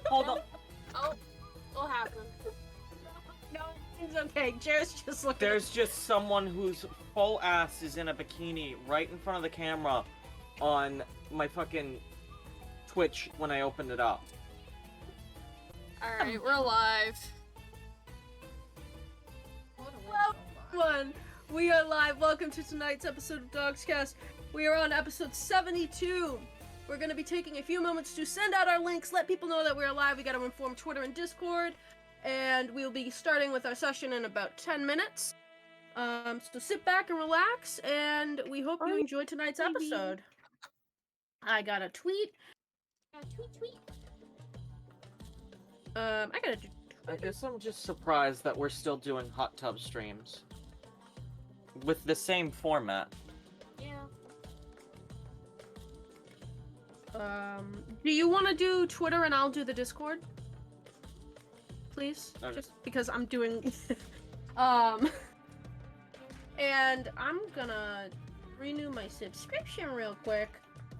Hold on. Oh, what happened? No, it's okay. Jared's just looking. There's just someone whose full ass is in a bikini right in front of the camera on my fucking Twitch when I opened it up. Alright, we're live. One. We are live. Welcome to tonight's episode of DoGsCast. We are on episode 72. We're going to be taking a few moments to send out our links, let people know that we're live. We got to inform Twitter and Discord, and we'll be starting with our session in about 10 minutes. So sit back and relax, and we hope you enjoy tonight's episode. I got a tweet. Tweet. I gotta do. I guess I'm just surprised that we're still doing hot tub streams with the same format. Yeah. Do you want to do Twitter and I'll do the Discord? Please? Okay. Just because I'm doing... And I'm gonna renew my subscription real quick,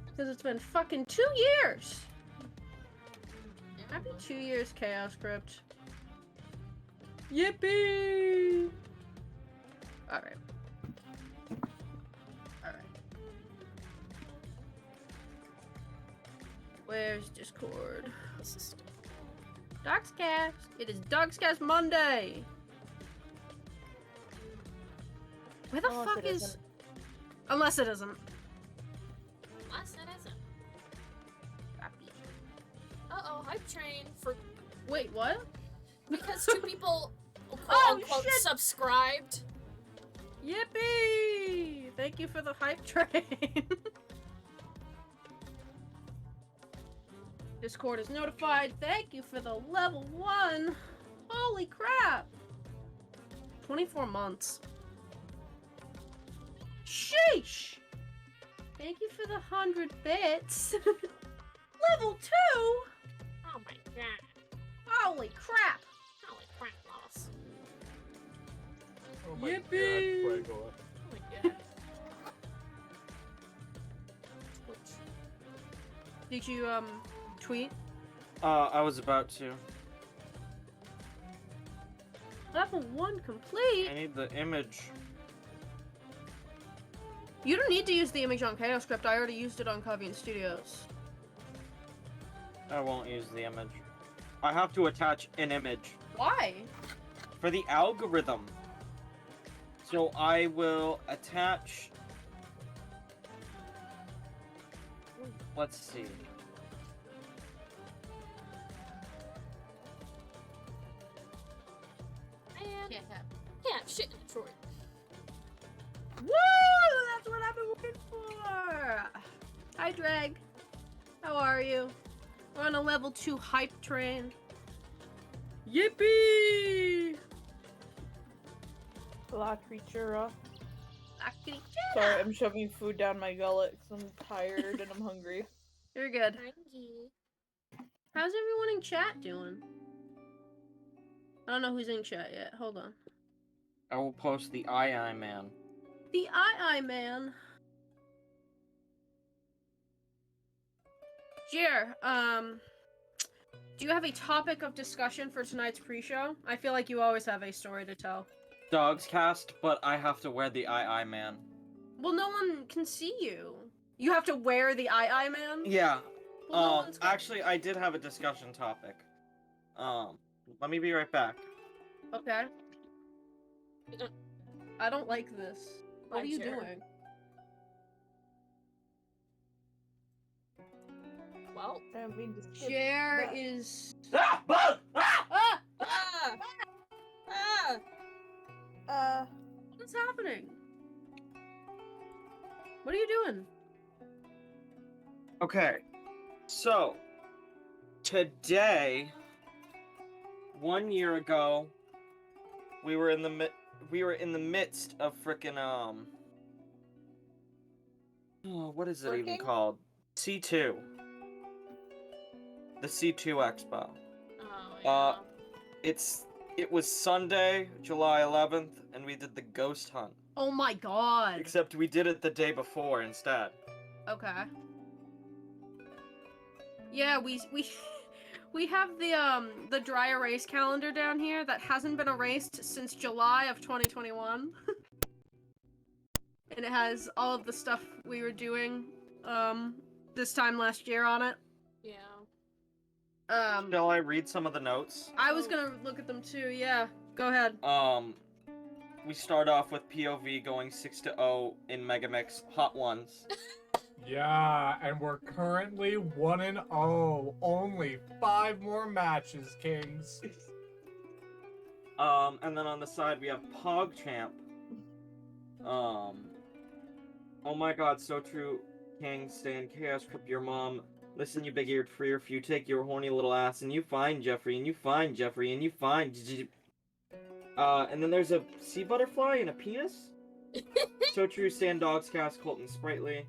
because it's been fucking 2 years! Happy 2 years, Chaos Crypt. Yippee! Alright. Where's Discord? DoGsCast! It is DoGsCast Monday! Where the fuck is... Isn't. Unless it isn't. Unless it isn't. Uh-oh, hype train for... Wait, what? Because two people, Oh, quote-unquote, shit! subscribed. Yippee! Thank you for the hype train. Discord is notified. Thank you for the level 1. Holy crap! 24 months. Sheesh! Thank you for the 100 bits. Level 2? Oh my god. Holy crap! Holy crap, loss. Oh my Yippee! God, Fuego. Oh my god. Twitch. Did you, tweet? I was about to. Level 1 complete? I need the image. You don't need to use the image on Chaos Script. I already used it on Cavian Studios. I won't use the image. I have to attach an image Why? for the algorithm. So I will attach... Let's see. Man, Yeah. yeah, shit in Detroit. Woo! That's what I've been looking for! Hi, Drag. How are you? We're on a level 2 hype train. Yippee! La creatura. Akiri Sorry, I'm shoving food down my gullet because I'm tired and I'm hungry. You're good. Rangy. How's everyone in chat doing? I don't know who's in chat yet. Hold on. I will post the II man. The I Man. Jer, do you have a topic of discussion for tonight's pre-show? I feel like you always have a story to tell. DoGsCast, but I have to wear the II man. Well, no one can see you. You have to wear the I Man? Yeah. Well, no one's gonna- Actually, I did have a discussion topic. Let me be right back. Okay. I don't like this. What Hi, are you Jer. doing? Well. I don't mean to skip Jer that. is... Ah! Bug! Ah! Ah! Ah! Ah! What's happening? What are you doing? Okay. So, today, 1 year ago, we were in the midst of frickin' what is it even Working? called? C2. The C2 Expo. Oh, yeah. It was Sunday, July 11th, and we did the ghost hunt. Oh my god. Except we did it the day before instead. Okay. Yeah, we We have the dry erase calendar down here that hasn't been erased since July of 2021. And it has all of the stuff we were doing this time last year on it. Yeah. Shall I read some of the notes? I was gonna look at them too, yeah. Go ahead. We start off with POV going 6-0 in Megamix Hot Ones. Yeah, and we're currently 1-0. Only 5 more matches, Kings. And then on the side we have PogChamp. Oh my god, so true. King, Stan, Chaos, Crip, your mom. Listen, you big-eared freer, you take your horny little ass, and you find Jeffrey, and you find Jeffrey, and you find... and then there's a sea butterfly and a penis? So true, Stan, DoGsCast, Colton, Sprightly.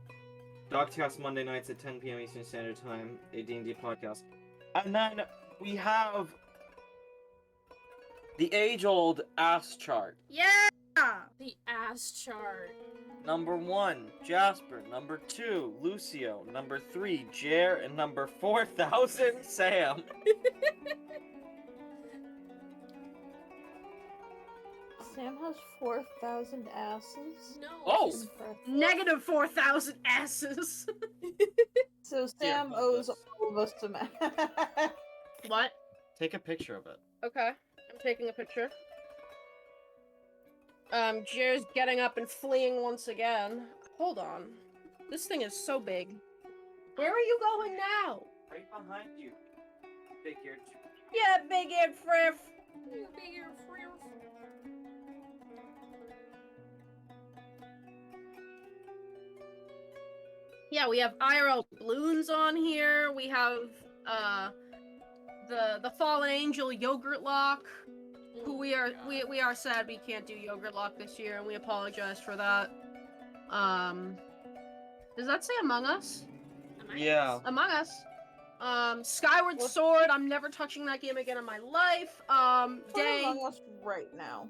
DoGsCast Monday nights at 10 p.m. Eastern Standard Time, a D&D podcast. And then we have the age-old ass chart. Yeah! The ass chart. Number 1, Jasper. Number 2, Lucio. Number 3, Jer. And number 4,000, Sam. Sam has 4,000 asses. No. Oh! she's- Negative 4,000 asses. So Sam Yeah, owes that's- all of us some What? Take a picture of it. Okay, I'm taking a picture. Jer's getting up and fleeing once again. Hold on. This thing is so big. Where are you going now? Right behind you. Big-eared. Yeah, big-eared friff. You bigger freer. Yeah, we have IRL balloons on here. We have the fallen angel yogurt lock, who we are sad we can't do yogurt lock this year, and we apologize for that. Does that say Among Us? Yeah. Among Us. Skyward What? Sword. I'm never touching that game again in my life. Play Day. Among Us right now.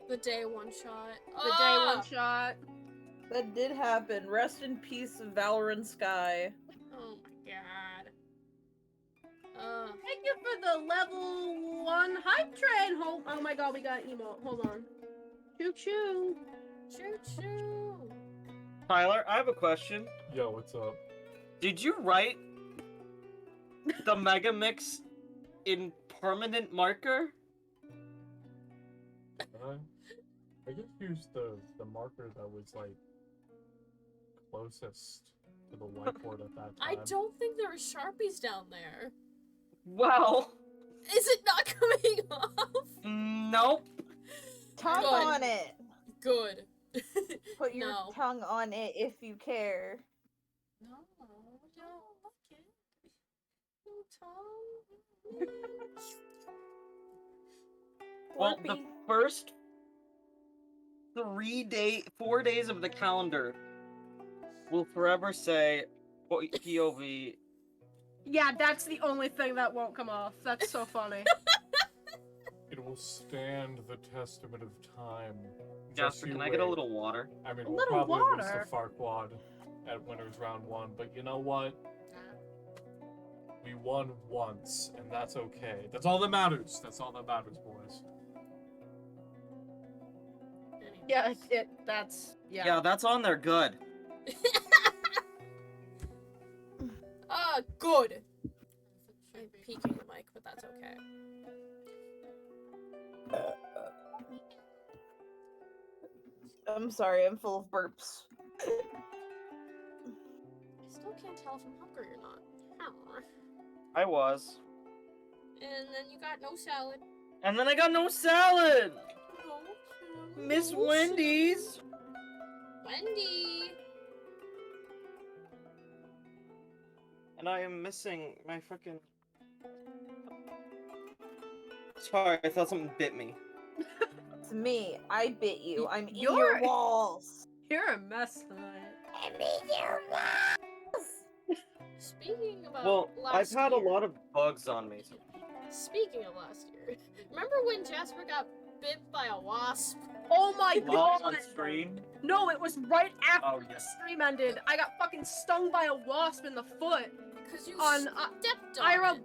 The day one shot. The day one shot. That did happen. Rest in peace, Valorant Sky. Oh my god. Thank you for the level 1 hype train. Oh my god, we got emote. Hold on. Choo choo. Choo choo. Tyler, I have a question. Yo, what's up? Did you write the Mega Mix in permanent marker? I just used the marker that was like closest to the whiteboard at that time. I don't think there are Sharpies down there. Well, Is it not coming off? nope. Tongue Good. on it. Good. Put your No. tongue on it if you care. No, don't look it. Your tongue. Well, the Slurpee. first 4 days of the calendar will forever say POV. Yeah, that's the only thing that won't come off. That's so funny. It will stand the testament of time. Jasper, Just can you I get a wait. little water? I mean, A we'll little probably lose water? the Farquad at winners round 1, but you know what? We won once, and that's okay. That's all that matters. That's all that matters, boys. Yeah, that's Yeah, that's on there. Good. Good. I'm peeking the mic, but that's okay. I'm sorry, I'm full of burps. I still can't tell if I'm hungry or not. I was. And then you got no salad. And then I got no salad! No salad. Miss No Wendy's! salad. Wendy! And I am missing my fucking... Sorry, I thought something bit me. It's me. I bit you. I'm in You're- your walls. you're a mess tonight. I'm in your walls. Speaking about Well, I've last had a year- lot of bugs on me. So... Speaking of last year, remember when Jasper got bit by a wasp? Oh my Lost god! on stream? No, it was right after Oh, the yes. stream ended. I got fucking stung by a wasp in the foot. Because you On, stepped on IRL it.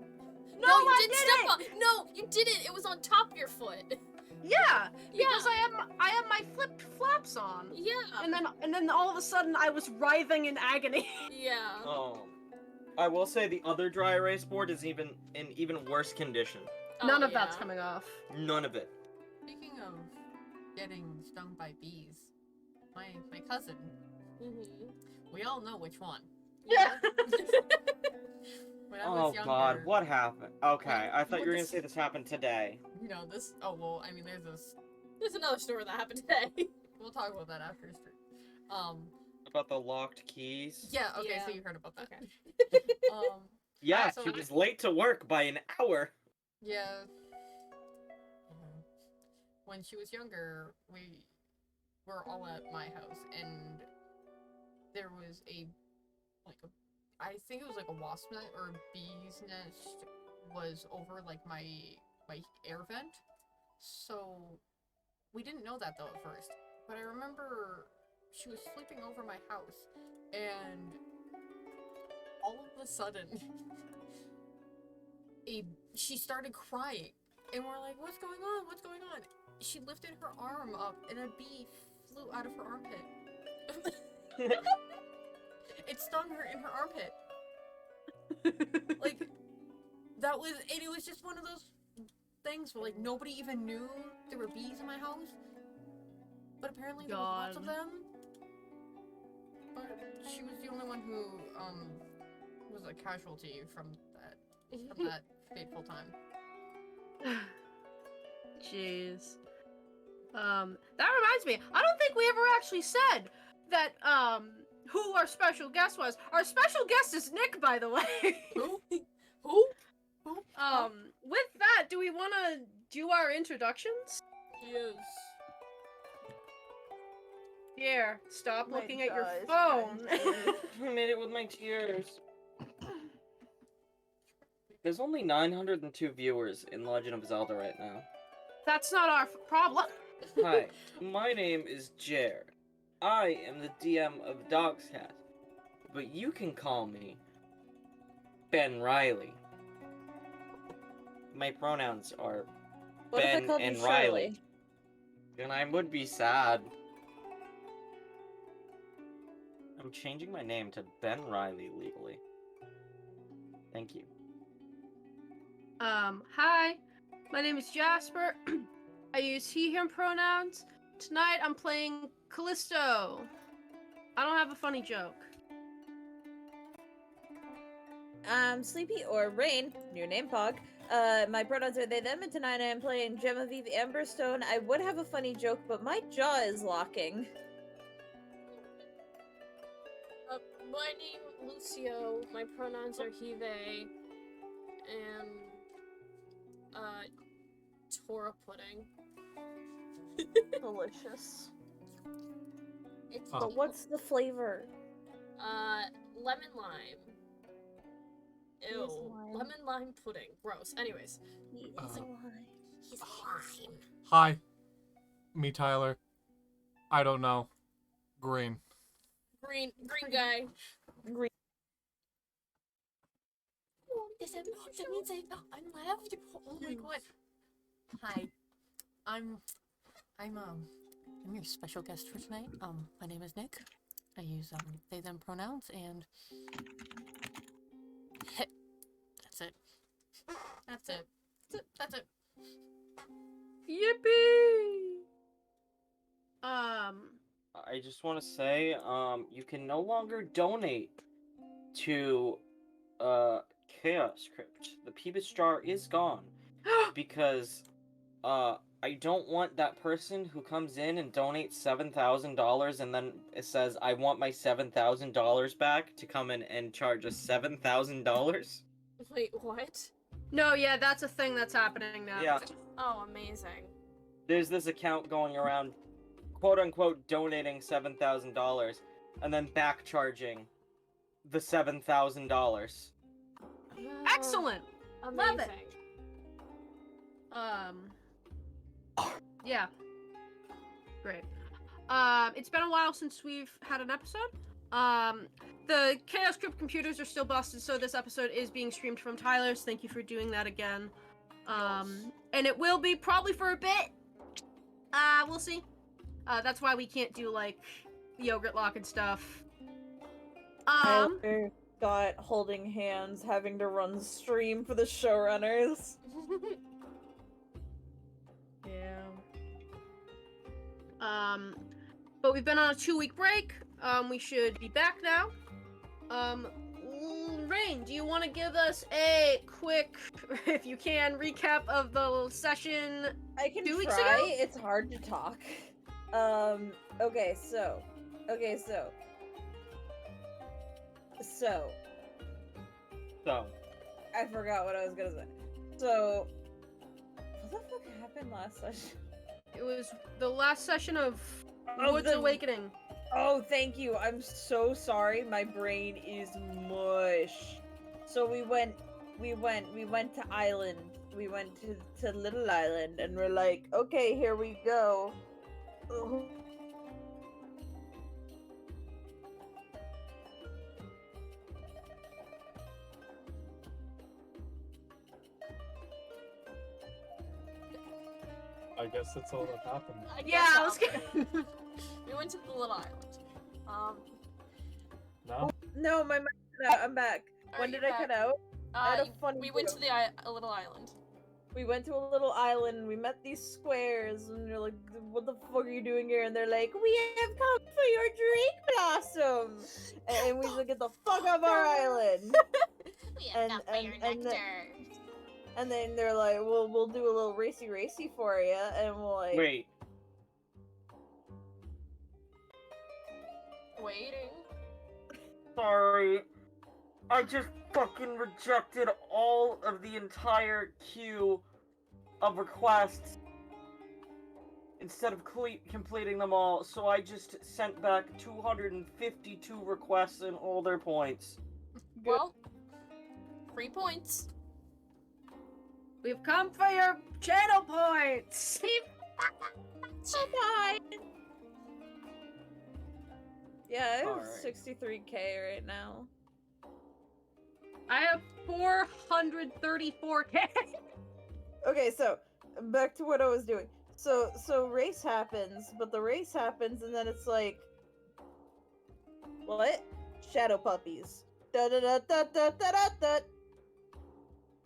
No, you didn't step on. No, you didn't. It was on top of your foot. Yeah, Yeah. because I have my flipped flaps on. Yeah. And then all of a sudden I was writhing in agony. Yeah. I will say the other dry erase board is in even worse condition. None Oh, of that's yeah. coming off. None of it. Speaking of getting stung by bees, my cousin, Mm-hmm. we all know which one. Yeah. When I was younger, God, what happened? Okay, I thought you were gonna this- say this happened today. You know, this. Oh well, I mean, there's this. There's another story that happened today. We'll talk about that after stream. About the locked keys? Yeah. Okay. Yeah. So you heard about that. Okay. Yeah, So she I- was late to work by an hour. Yeah. When she was younger, we were all at my house, and there was I think it was like a wasp nest or a bee's nest was over like my air vent. So we didn't know that though at first. But I remember she was sleeping over my house, and all of a sudden she started crying, and we're like, what's going on? What's going on? She lifted her arm up, and a bee flew out of her armpit. It stung her in her armpit. Like, that was, and it was just one of those things where, like, nobody even knew there were bees in my house. But apparently there was lots of God. them. But she was the only one who, was a casualty from that fateful time. Jeez. That reminds me, I don't think we ever actually said that, who our special guest was. Our special guest is Nick, by the way. Who? With that, do we want to do our introductions? Yes. Here, stop My looking at your guys, phone. I made it with my tears. There's only 902 viewers in Legend of Zelda right now. That's not our problem. Hi, my name is Jer. I am the DM of DoGsCast, but you can call me Ben Riley. My pronouns are What if I Ben called and you Riley. Shirley? And I would be sad. I'm changing my name to Ben Riley legally. Thank you. Hi. My name is Jasper. I use he, him pronouns. Tonight I'm playing Callisto. I don't have a funny joke. Sleepy or Rayne, new name Pog. My pronouns are they, them, and tonight I am playing Genevieve Amberstone. I would have a funny joke, but my jaw is locking. My name Lucio. My pronouns are he, they, and Tora pudding. Delicious. It's Oh. But what's the flavor? lemon lime. Ew. He's lime. Lemon lime pudding. Gross. Anyways. He is Uh, alive. He's lime. Hi, me Tyler. I don't know. Green. Green guy. Green. Oh, that means I'm left. Oh my god. Hi, I'm your special guest for tonight. My name is Nick. I use they them pronouns, and that's it. That's it. That's it. Yippee! I just want to say, you can no longer donate to, Chaos Crypt. The Peebus jar is gone. Because, I don't want that person who comes in and donates $7,000 and then it says, I want my $7,000 back to come in and charge us $7,000. Wait, what? No, yeah, that's a thing that's happening now. Yeah. Oh, amazing. There's this account going around, quote unquote, donating $7,000 and then back charging the $7,000. Excellent! Amazing. Love it. Yeah. Great. It's been a while since we've had an episode. The Chaos Crypt computers are still busted, so this episode is being streamed from Tyler's. Thank you for doing that again. And it will be probably for a bit. We'll see. That's why we can't do, like, yogurt lock and stuff. Tyler got holding hands, having to run stream for the showrunners. Yeah. But we've been on a 2-week break. We should be back now. Rayne, do you want to give us a quick, if you can, recap of the session? I can 2 weeks try. ago? It's hard to talk. Okay, so. I forgot what I was gonna say. So, what the fuck happened last session? It was the last session of Oh, Woods Awakening. Oh, thank you. I'm so sorry. My brain is mush. So we went to Island. We went to Little Island, and we're like, okay, here we go. Ugh. I guess that's all that happened. I guess Yeah, so. let's get. We went to the little island. No? No, my mic cut out. I'm back. When Alright, did you're I back. cut out? I had a funny We went to joke. a little island. We went to a little island, and we met these squares, and they're like, what the fuck are you doing here? And they're like, we have come for your drink blossom! And we said, get the fuck off our island! We And- got and- your and the- nectar. And then they're like, well, we'll do a little racy for you, and we'll like... Wait. Waiting. Sorry. I just fucking rejected all of the entire queue of requests instead of completing them all, so I just sent back 252 requests and all their points. Well, 3 points. We've come for your channel points. Bye! Yeah, I have Alright. 63k right now. I have 434k. Okay, so back to what I was doing. So race happens, but the race happens, and then it's like, what? Shadow puppies. Da da da da da da da da.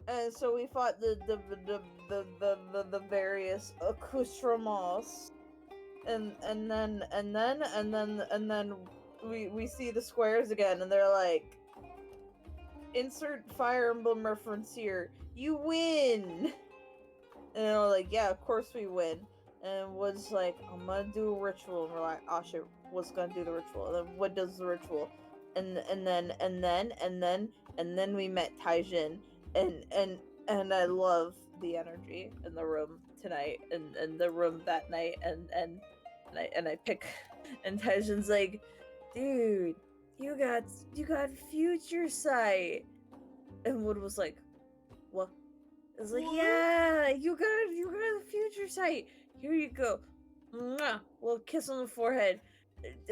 And so we fought the various accoutrements, and then we see the squares again, and they're like, insert Fire Emblem reference here. You win. And they're like, yeah, of course we win. And Wood's like, I'm gonna do a ritual. And we're like, oh shit, Wood's gonna do the ritual. And then Wood does the ritual. And then we met Taijin. And I love the energy in the room tonight and the room that night. And I pick, and Taijin's like, dude, you got future sight. And Wood was like, what? I was like, yeah, you got a future sight. Here you go. Mwah! Little kiss on the forehead.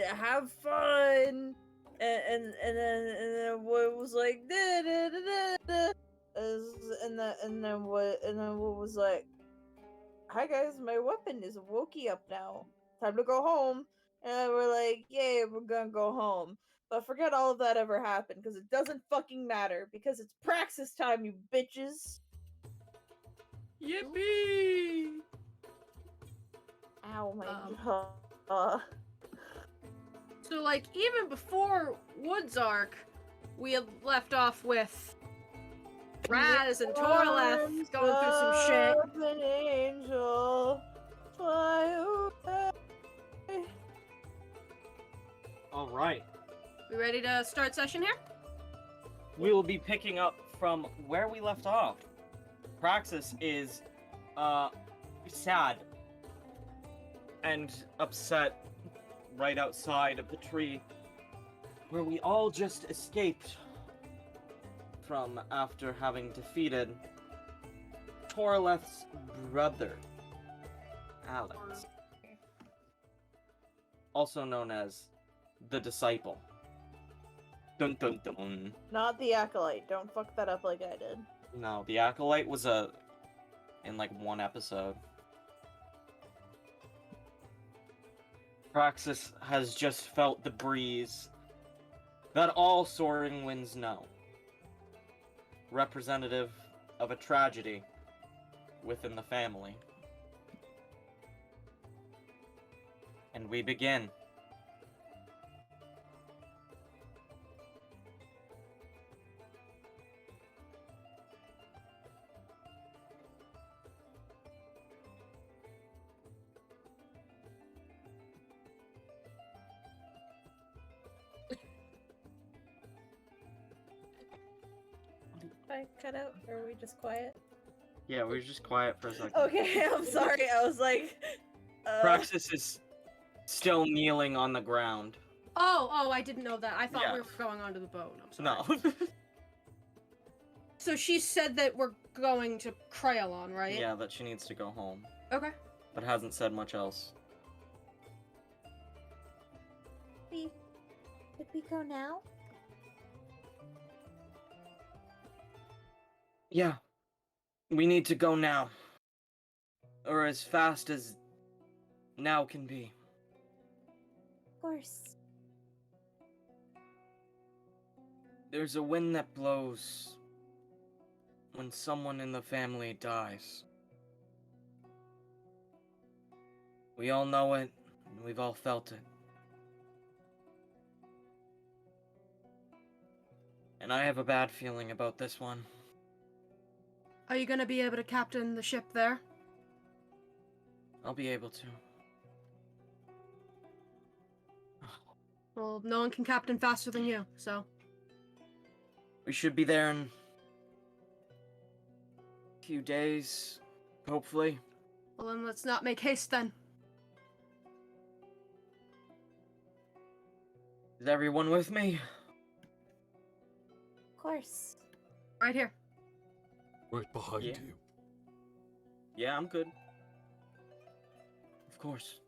Have fun. And then Wood was like, da da da da da. And then Wood was like, hi guys, my weapon is wokey up now. Time to go home. And we're like, yay, we're gonna go home. But forget all of that ever happened, because it doesn't fucking matter, because it's praxis time, you bitches! Yippee! Ow, my jaw. So, like, even before Woods arc, we had left off with Raz and Torleth going through some shit. Of an angel, fly away. Alright. We ready to start session here? We will be picking up from where we left off. Praxis is, sad and upset right outside of the tree where we all just escaped from after having defeated Torleth's brother, Alex, also known as the Disciple. Dun dun dun. Not the acolyte. Don't fuck that up like I did. No, the acolyte was in like one episode. Praxis has just felt the breeze that all soaring winds know. Representative of a tragedy within the family. And we begin. I cut out, or are we just quiet? Yeah, we were just quiet for a second. Okay, I'm sorry. I was like, Praxis is still kneeling on the ground. Oh, I didn't know that. I thought Yeah. we were going onto the boat. I'm sorry. No. So she said that we're going to Crayon, right? Yeah, that she needs to go home, Okay. but hasn't said much else. Did we go now? Yeah. We need to go now. Or as fast as now can be. Of course. There's a wind that blows when someone in the family dies. We all know it, and we've all felt it. And I have a bad feeling about this one. Are you gonna be able to captain the ship there? I'll be able to. Well, no one can captain faster than you, so. We should be there in a few days, hopefully. Well, then let's not make haste then. Is everyone with me? Of course. Right here. Right behind Yeah. you. Yeah, I'm good. Of course.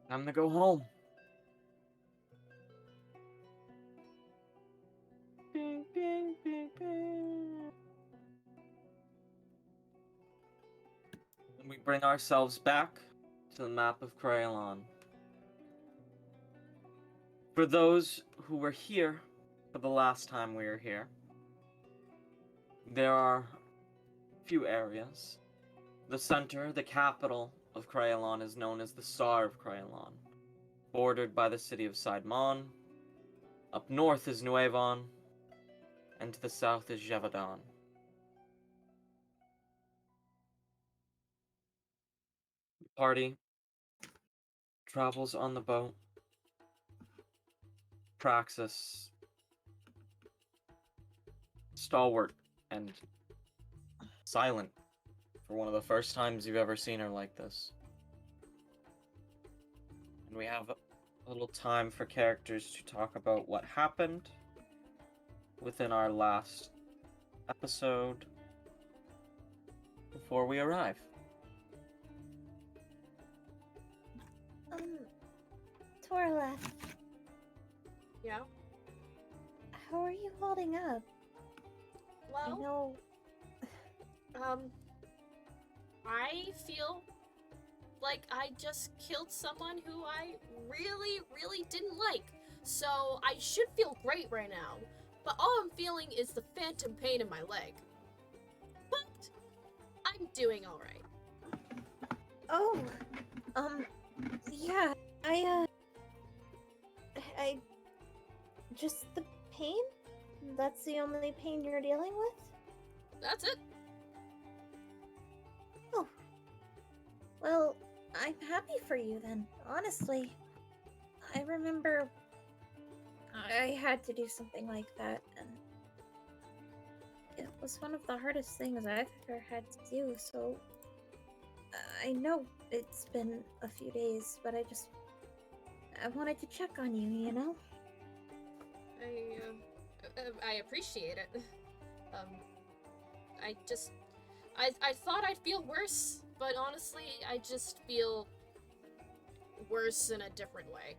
Time to go home. Bing, bing, bing, bing. And we bring ourselves back to the map of Crayon. For those who were here for the last time we were here, there are a few areas. The center, the capital of Crayon, is known as the Sar of Crayon, bordered by the city of Saidmon. Up north is Nuevon, and to the south is Jevadan. The party travels on the boat. Praxis, stalwart and silent for one of the first times you've ever seen her like this. And we have a little time for characters to talk about what happened within our last episode before we arrive. Torla, Yeah. how are you holding up? I Well, know. I feel like I just killed someone who I really, really didn't like. So I should feel great right now. But all I'm feeling is the phantom pain in my leg. But I'm doing alright. Oh, yeah. I just the pain. That's the only pain you're dealing with. That's it. Oh. Well, I'm happy for you then, honestly. I remember I had to do something like that, and it was one of the hardest things I've ever had to do, so I know it's been a few days, but I wanted to check on you, you know? I appreciate it. I thought I'd feel worse but honestly, I just feel worse in a different way.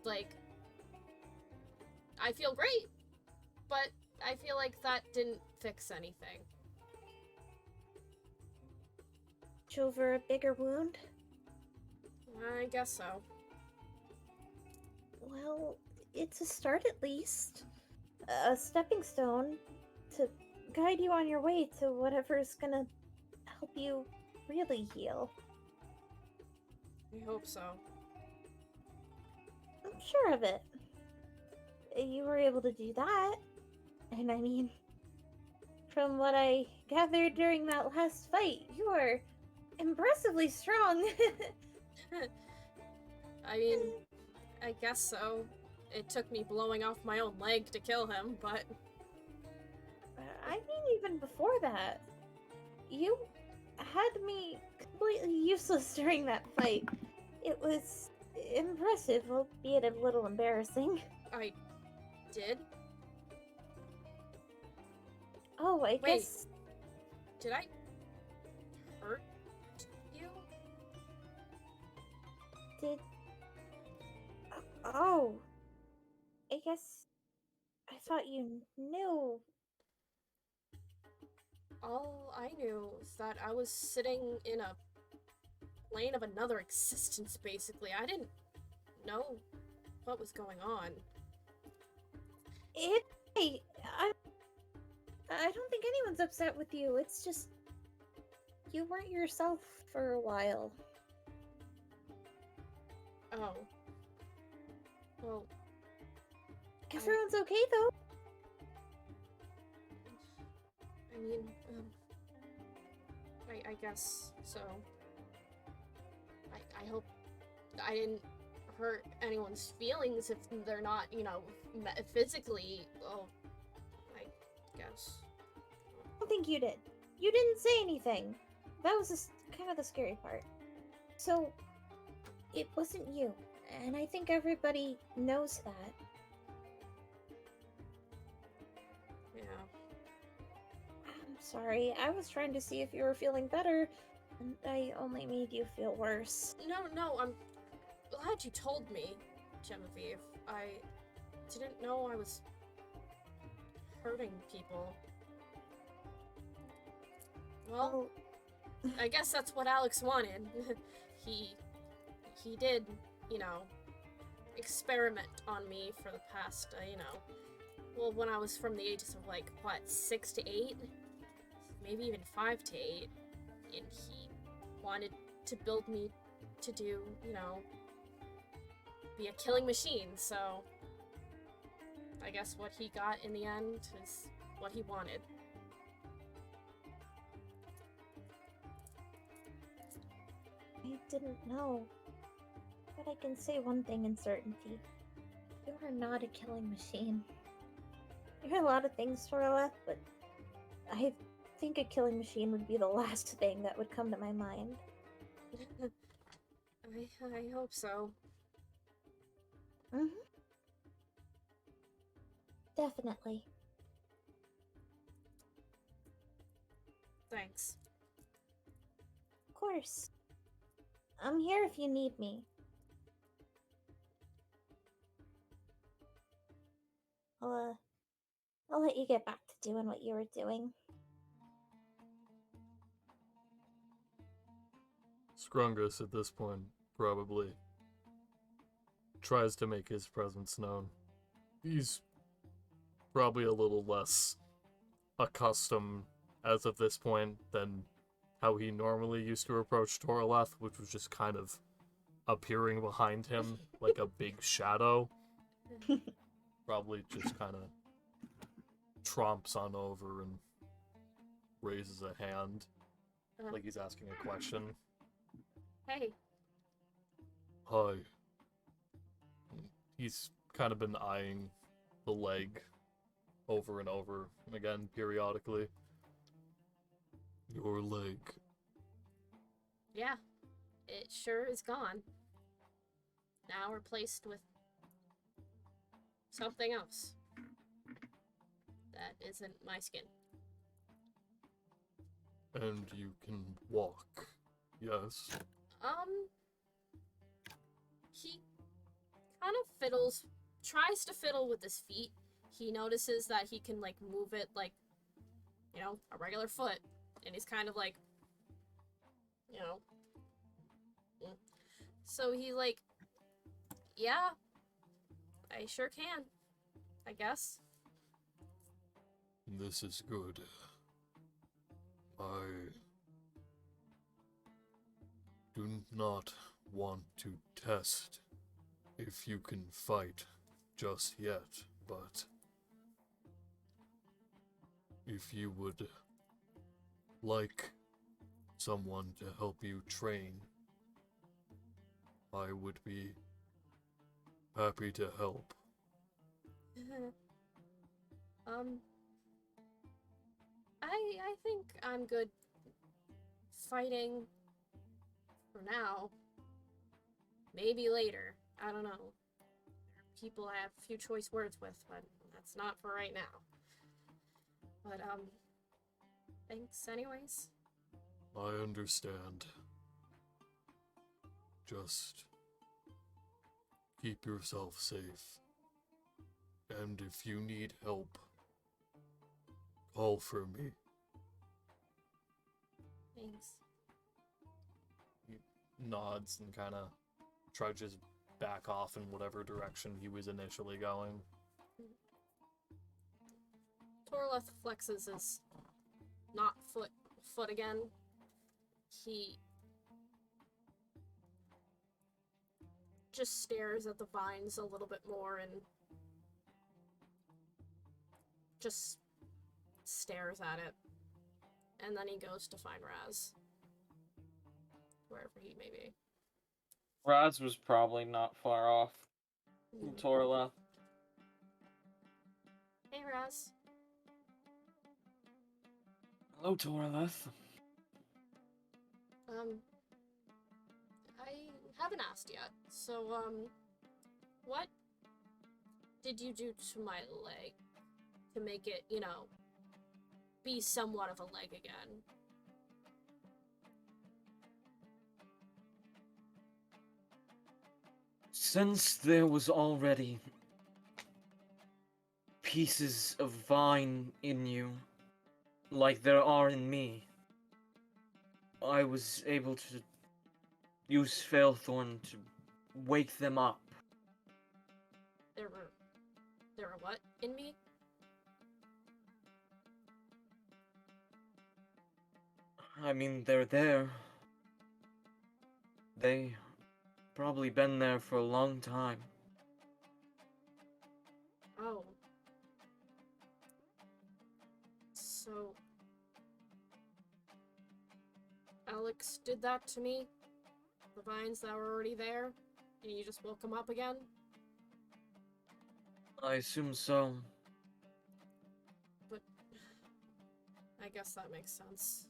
Like, I feel great, but I feel like that didn't fix anything. Over a bigger wound? I guess so. Well, it's a start at least. A stepping stone to guide you on your way to whatever's gonna help you really heal. I hope so. I'm sure of it. You were able to do that. And I mean, from what I gathered during that last fight, you are impressively strong. I mean, I guess so. It took me blowing off my own leg to kill him, but... I mean, even before that, you had me completely useless during that fight. It was impressive, albeit a little embarrassing. I did? Oh, I Wait. guess... Did I hurt you? Did... Oh. I guess... I thought you knew. All I knew is that I was sitting in a plane of another existence, basically. I didn't know what was going on. Hey, I don't think anyone's upset with you. It's just... You weren't yourself for a while. Oh. Well, Everyone's okay, though. I mean, I guess so. I hope I didn't hurt anyone's feelings if they're not, you know, physically. Well, I guess. I don't think you did. You didn't say anything. That was kind of the scary part. So, it wasn't you. And I think everybody knows that. Yeah. I'm sorry. I was trying to see if you were feeling better, and I only made you feel worse. No, I'm glad you told me, Genevieve. I didn't know I was hurting people. Well, I guess that's what Alex wanted. he did, you know, experiment on me for the past, well, when I was from the ages of, like, what, 6 to 8? Maybe even 5 to 8. And he wanted to build me to do, you know, be a killing machine, so I guess what he got in the end is what he wanted. I didn't know. But I can say one thing in certainty. You are not a killing machine. You're a lot of things, Torleth, but I think a killing machine would be the last thing that would come to my mind. I hope so. Mm-hmm. Definitely. Thanks. Of course. I'm here if you need me. I'll let you get back to doing what you were doing. Scrungus at this point probably tries to make his presence known. He's probably a little less accustomed as of this point than how he normally used to approach Torleth, which was just kind of appearing behind him like a big shadow. Probably just kind of tromps on over and raises a hand like he's asking a question. Hey. Hi. He's kind of been eyeing the leg over and over again periodically. Your leg. Yeah, it sure is gone. Now replaced with something else. That isn't my skin. And you can walk Yes. He kind of tries to fiddle with his feet. He notices that he can, like, move it like, you know, a regular foot. And he's kind of like, you know. So he's like, yeah, I sure can, I guess. This is good. I do not want to test if you can fight just yet, but if you would like someone to help you train, I would be happy to help. I think I'm good fighting for now. Maybe later. I don't know. People I have a few choice words with, but that's not for right now. But, thanks anyways. I understand. Just keep yourself safe. And if you need help, call for me. Thanks. He nods and kind of trudges back off in whatever direction he was initially going. Torleth flexes his not foot again. He just stares at the vines a little bit more and just stares at it. And then he goes to find Raz. Wherever he may be. Raz was probably not far off from Torla. Hey, Raz. Hello, Torla. I haven't asked yet. So, what did you do to my leg to make it, you know, be somewhat of a leg again? Since there was already pieces of vine in you, like there are in me, I was able to use Failthorn to wake them up. There were what in me? I mean, they're there. They probably been there for a long time. Oh. So Alex did that to me? The vines that were already there? And you just woke them up again? I assume so. But I guess that makes sense.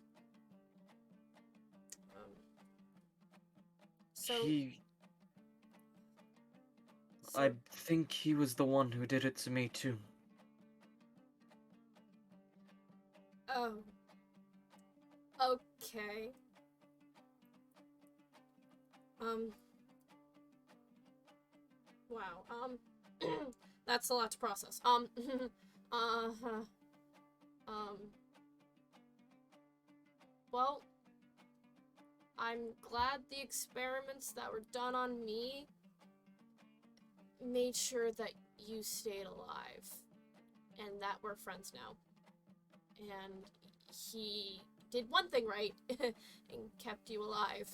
So I think he was the one who did it to me too. Oh. Okay. Wow. That's a lot to process. Well, I'm glad the experiments that were done on me made sure that you stayed alive and that we're friends now. And he did one thing right and kept you alive.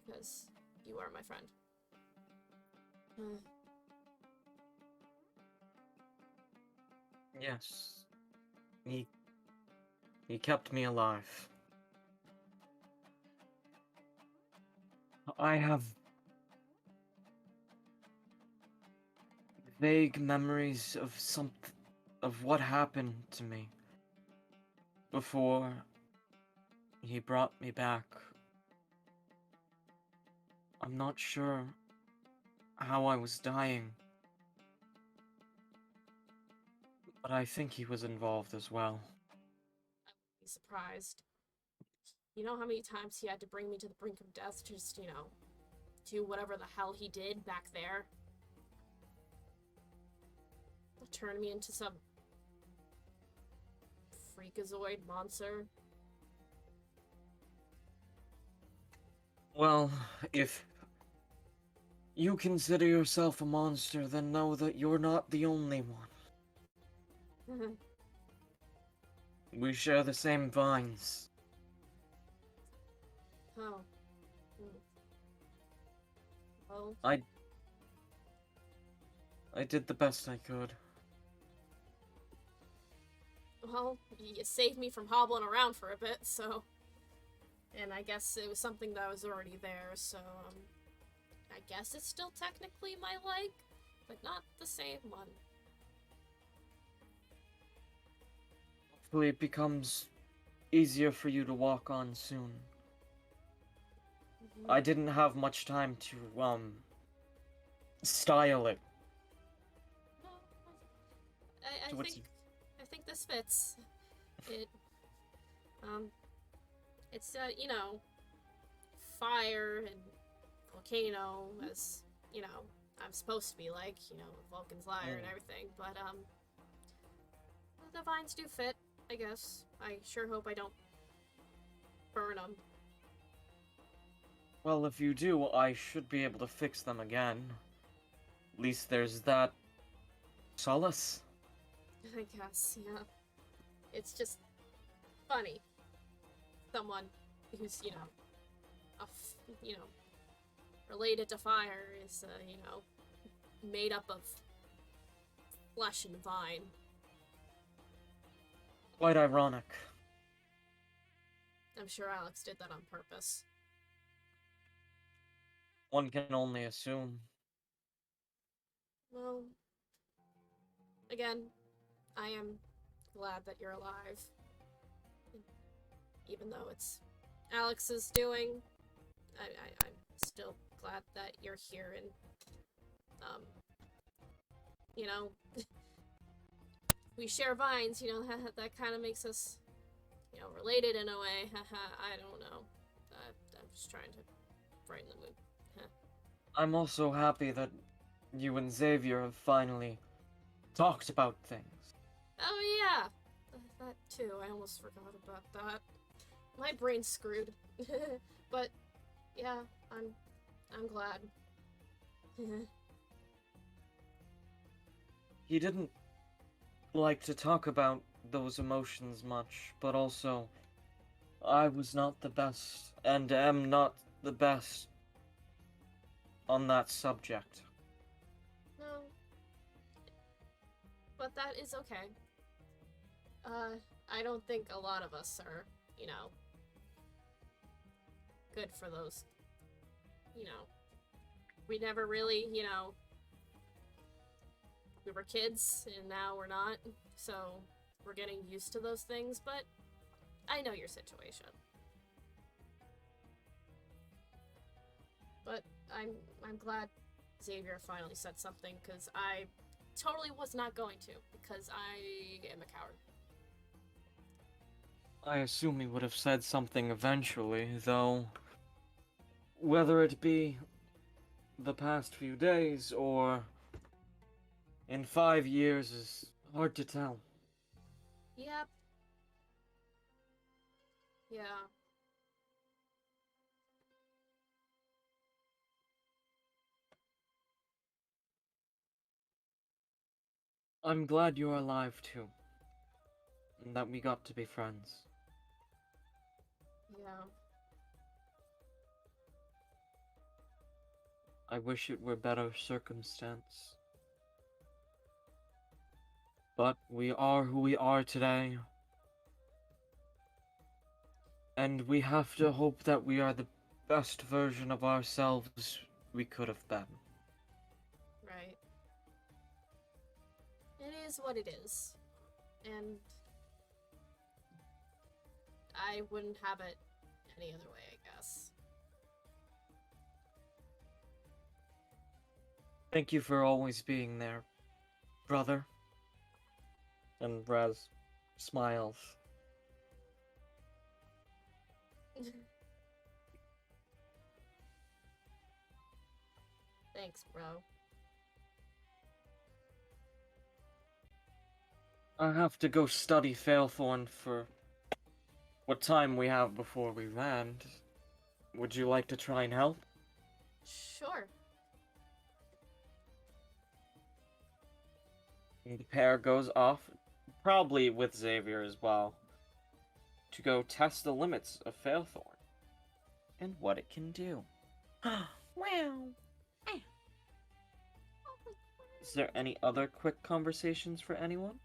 Because you are my friend. Yes. He kept me alive. I have vague memories of what happened to me before he brought me back. I'm not sure how I was dying, but I think he was involved as well. I wouldn't be surprised. You know how many times he had to bring me to the brink of death to just, do whatever the hell he did back there? Turn me into some freakazoid monster? Well, if you consider yourself a monster, then know that you're not the only one. We share the same vines. Oh. Well, I did the best I could. well, you saved me from hobbling around for a bit, so... And I guess it was something that was already there, so, I guess it's still technically my leg, but not the same one. Hopefully it becomes easier for you to walk on soon. I didn't have much time to, style it. No, So what's I think this fits. It, it's, fire and volcano, as, I'm supposed to be like, Vulcan's lyre and everything, but, the vines do fit, I guess. I sure hope I don't burn them. Well, if you do, I should be able to fix them again. At least there's that solace. I guess, yeah. It's just funny. Someone who's, related to fire is, made up of flesh and vine. Quite ironic. I'm sure Alex did that on purpose. One can only assume. Well, again, I am glad that you're alive. Even though it's Alex's doing, I'm still glad that you're here and, we share vines, that kind of makes us, related in a way, I don't know. I'm just trying to brighten the mood. I'm also happy that you and Xavier have finally talked about things. Oh yeah, that too, I almost forgot about that. My brain's screwed. But, yeah, I'm glad. He didn't like to talk about those emotions much, but also, I was not the best, and am not the best on that subject. No. But that is okay. I don't think a lot of us are, good for those, we never really, we were kids, and now we're not, so we're getting used to those things, but I know your situation. But I'm glad Xavier finally said something, because I totally was not going to, because I am a coward. I assume he would have said something eventually, though whether it be the past few days or in 5 years is hard to tell. Yep. Yeah. I'm glad you're alive too, and that we got to be friends. Yeah. I wish it were better circumstance. But we are who we are today. And we have to hope that we are the best version of ourselves we could have been. Right. It is what it is. And I wouldn't have it any other way, I guess. Thank you for always being there, brother. And Raz smiles. Thanks, bro. I have to go study Failthorn for what time we have before we land. Would you like to try and help? Sure. And the pair goes off, probably with Xavier as well, to go test the limits of Failthorn and what it can do. Wow. Is there any other quick conversations for anyone?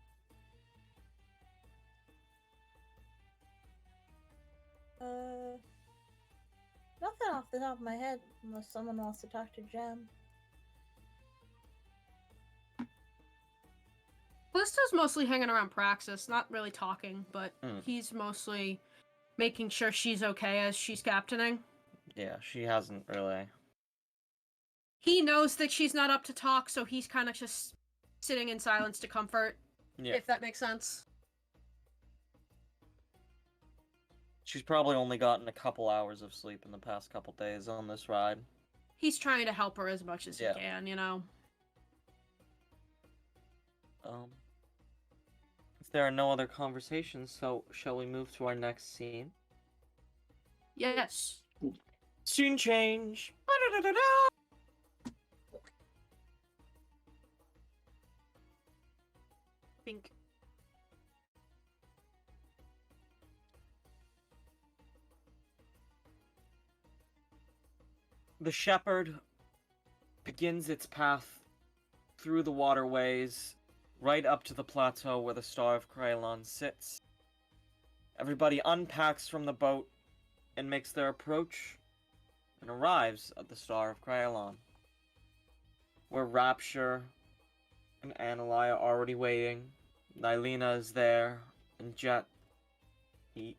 Nothing off the top of my head, unless someone wants to talk to Jem. Callisto's mostly hanging around Praxis, not really talking, but Hmm. he's mostly making sure she's okay as she's captaining. Yeah, she hasn't really. He knows that she's not up to talk, so he's kind of just sitting in silence to comfort, Yeah. if that makes sense. She's probably only gotten a couple hours of sleep in the past couple days on this ride. He's trying to help her as much as Yeah. he can, you know? If there are no other conversations, so shall we move to our next scene? Yes. Scene change! Think. The shepherd begins its path through the waterways, right up to the plateau where the Star of Krylon sits. Everybody unpacks from the boat and makes their approach and arrives at the Star of Krylon, where Rapture and Analai are already waiting. Nylena is there, and Jet, he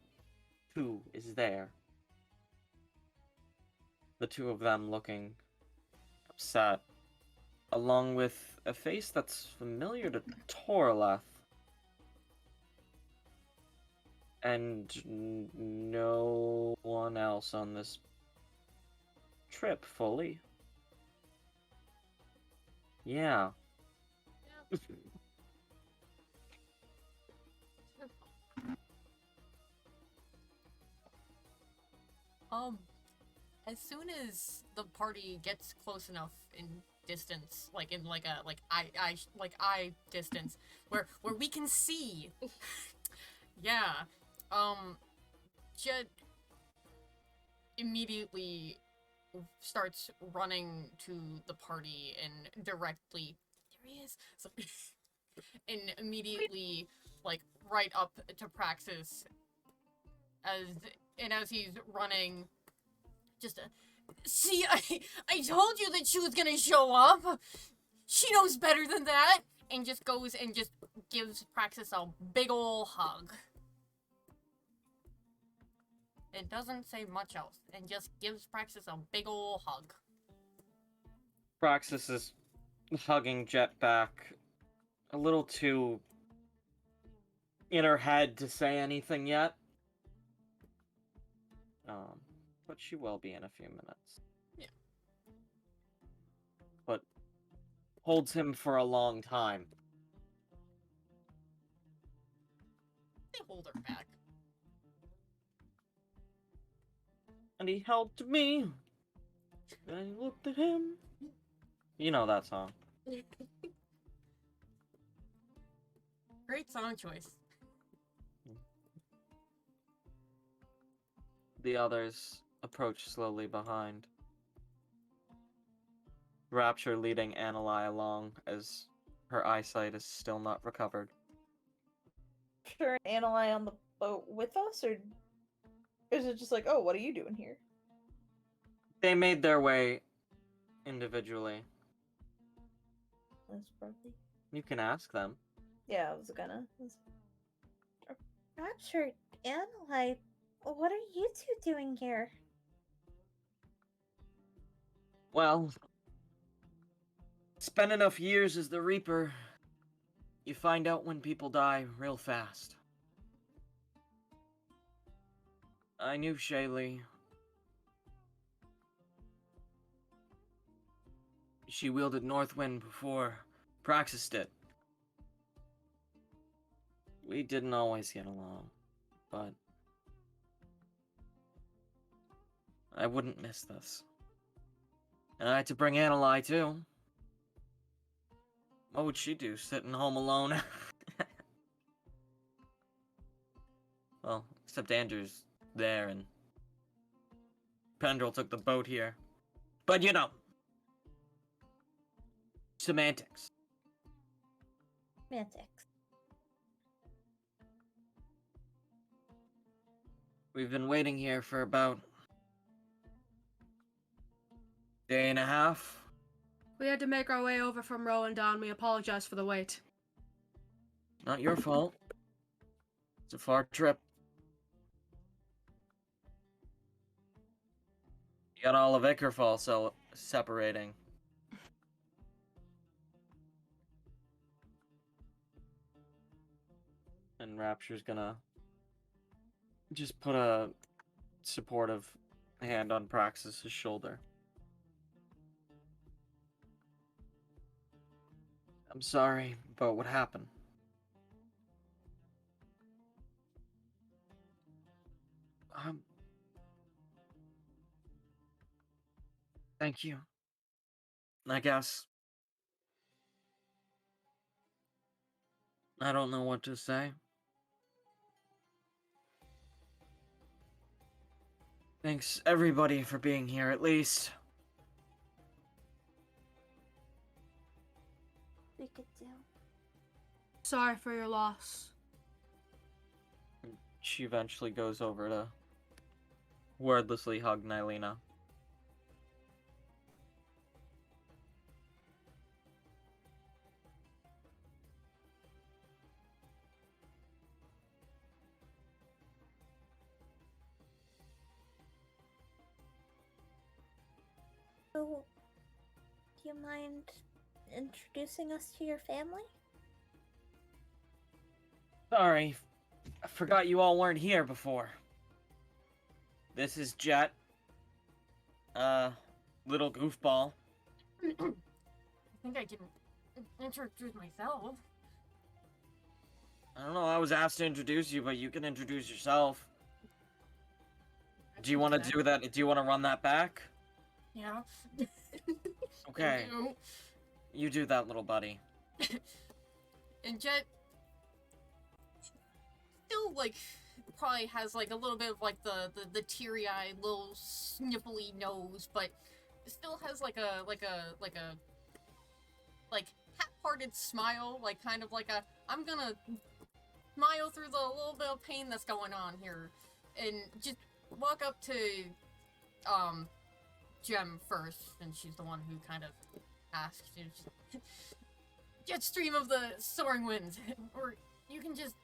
too is there. The two of them looking upset, along with a face that's familiar to Torleth. And no one else on this trip fully. Yeah. As soon as the party gets close enough in distance, like in like a eye distance, where we can see, yeah, Jet immediately starts running to the party and directly, there he is, so, and immediately like right up to Praxis as he's running. Just, see, I told you that she was gonna show up. She knows better than that. And just goes and just gives Praxis a big ol' hug. It doesn't say much else. And just gives Praxis a big ol' hug. Praxis is hugging Jet back a little too in her head to say anything yet. But she will be in a few minutes. Yeah. But holds him for a long time. They hold her back. And he helped me. And I looked at him. You know that song. Great song choice. The others approach slowly behind. Rapture leading Analai along as her eyesight is still not recovered. Sure, Analai on the boat with us, or is it just like, oh, what are you doing here? They made their way individually. That's probably. You can ask them. Yeah, I was gonna. Rapture, Analai, what are you two doing here? Well, spend enough years as the Reaper, you find out when people die real fast. I knew Shaylee. She wielded Northwind before Praxis did. We didn't always get along, but I wouldn't miss this. And I had to bring Annalai too. What would she do, sitting home alone? Well, except Andrew's there and Pendrell took the boat here. But you know, semantics. Semantics. We've been waiting here for about day and a half. We had to make our way over from Rowan Dawn. We apologize for the wait. Not your fault. It's a far trip. You got all of Ickerfall separating. And Rapture's gonna just put a supportive hand on Praxis' shoulder. I'm sorry about what happened. Thank you. I guess. I don't know what to say. Thanks everybody for being here at least. We could do. Sorry for your loss. She eventually goes over to wordlessly hug Nylena. So, do you mind introducing us to your family? Sorry, I forgot you all weren't here before. This is Jet. Little goofball. I think I can introduce myself. I don't know, I was asked to introduce you, but you can introduce yourself. Do you want to do that? Do you want to run that back? Yeah. Okay. You do that, little buddy. And Jet still, like, probably has, like, a little bit of, like, the teary-eyed, little sniffly nose, but still has, like, a half-hearted smile, like, kind of like a, I'm gonna smile through the little bit of pain that's going on here, and just walk up to, Gem first, and she's the one who kind of asked, Jetstream of the Soaring Winds, or you can just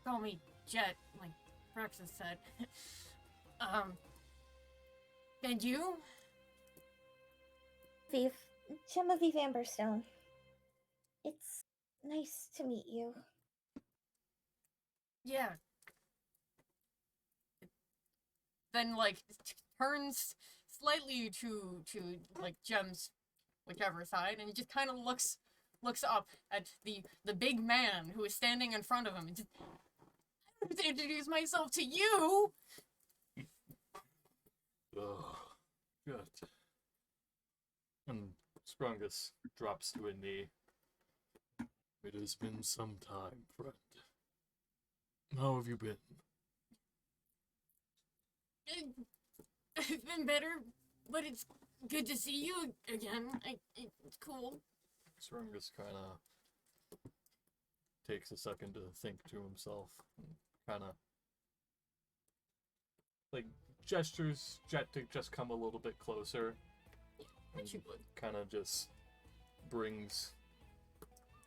call me Jet, like Praxis said. And you? Viv, Genevieve Amberstone. It's nice to meet you. Yeah. Then, like, turns slightly to like, Gem's whichever side, and he just kind of looks up at the big man who is standing in front of him, and just, I want to introduce myself to you! Ugh, good. And Sprungus drops to a knee. It has been some time, friend. How have you been? I've been better, but it's good to see you again. It's cool. Sprungus kind of takes a second to think to himself, and kind of like gestures Jet to just come a little bit closer. But you would. Kind of just brings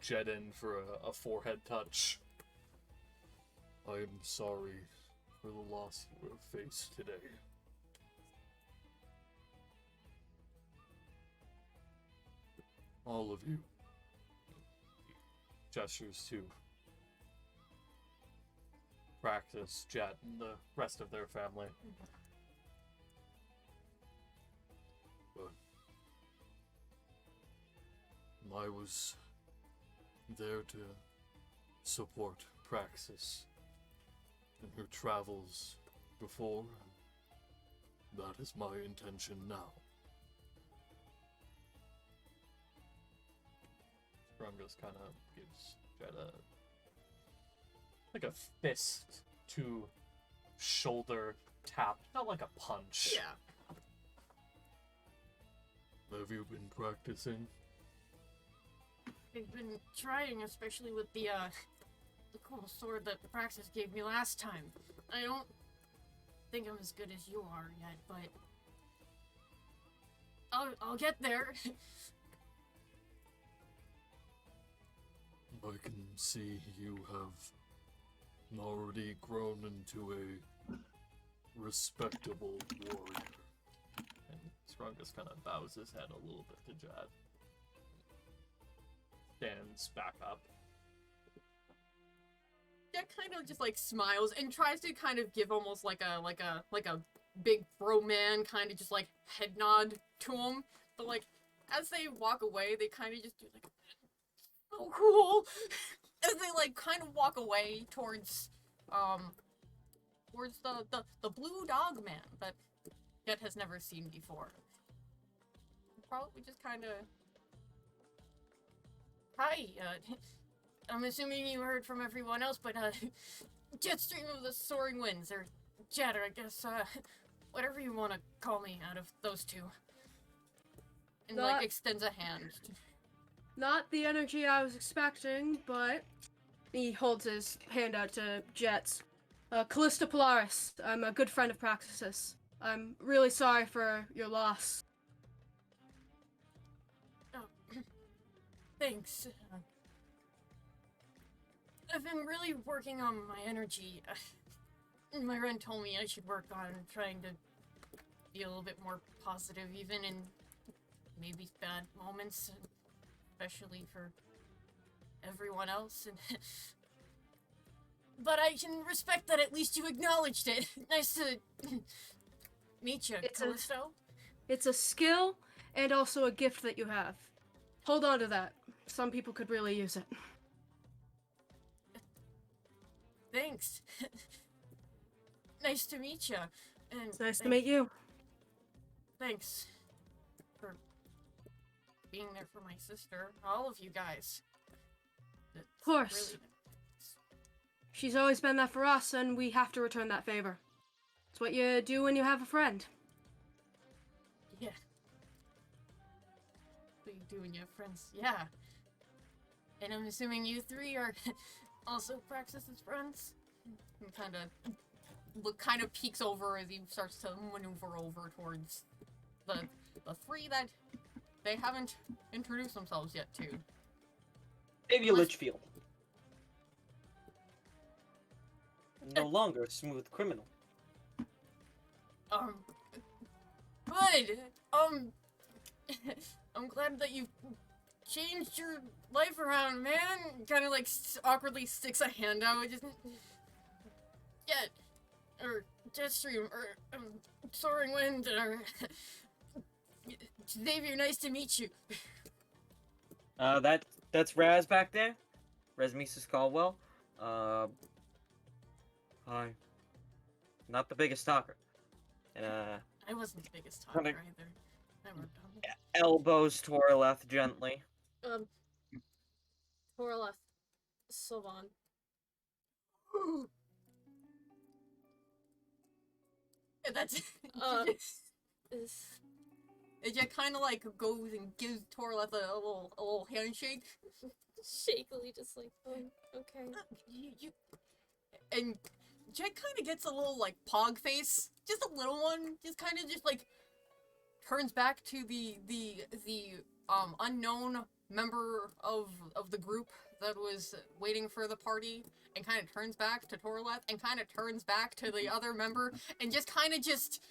Jet in for a forehead touch. I am sorry for the loss you have faced today. All of you. Gestures too. Praxis, Jet, and the rest of their family. But I was there to support Praxis in her travels before, and that is my intention now. Strungus kind of gives Jet like a fist to shoulder tap, not like a punch. Yeah. Have you been practicing? I've been trying, especially with the cool sword that Praxis gave me last time. I don't think I'm as good as you are yet, but I'll get there. I can see you have already grown into a respectable warrior. And Strungus kind of bows his head a little bit to Jet. Stands back up. Jet kind of just like smiles and tries to kind of give almost like a big bro man kind of just like head nod to him, but like as they walk away, they kind of just do like, oh cool, as they like kind of walk away towards the blue dog man that Jet has never seen before. Probably just kind of, hi, I'm assuming you heard from everyone else, but Jetstream of the Soaring Winds, or Jet, or I guess whatever you want to call me out of those two. And like extends a hand. Not the energy I was expecting, but he holds his hand out to Jet's. Callista Polaris, I'm a good friend of Praxis. I'm really sorry for your loss. Oh, thanks. I've been really working on my energy. My friend told me I should work on trying to be a little bit more positive, even in maybe bad moments, especially for everyone else. But I can respect that at least you acknowledged it. Nice to meet you, Callisto. It's a skill and also a gift that you have. Hold on to that. Some people could really use it. Thanks. Nice to meet you. And It's nice to meet you. Thanks for being there for my sister. All of you guys. Of course. Really... She's always been there for us, and we have to return that favor. It's what you do when you have a friend. Yeah. What you do when you have friends. Yeah. And I'm assuming you three are also Praxis's friends? And kind of peeks over as he starts to maneuver over towards the three that they haven't introduced themselves yet to. Maybe Litchfield. No longer a smooth criminal. Good. I'm glad that you changed your life around, man. Kind of like awkwardly sticks a hand out. Just Jet, or Jetstream, or Soaring Wind, or Xavier. Nice to meet you. That's Raz back there. Rasmesis Caldwell. Hi. Not the biggest talker. And I wasn't the biggest talker either. I worked on it. elbows Torleth gently. Torleth, Sylvan. And that's Is it. Just kind of like goes and gives Torleth a little handshake. shakily just like, okay. And Jet kind of gets a little like pog face, just a little one, just kind of just like turns back to the unknown member of the group that was waiting for the party, and kind of turns back to Torleth, and kind of turns back to the other member, and just kind of just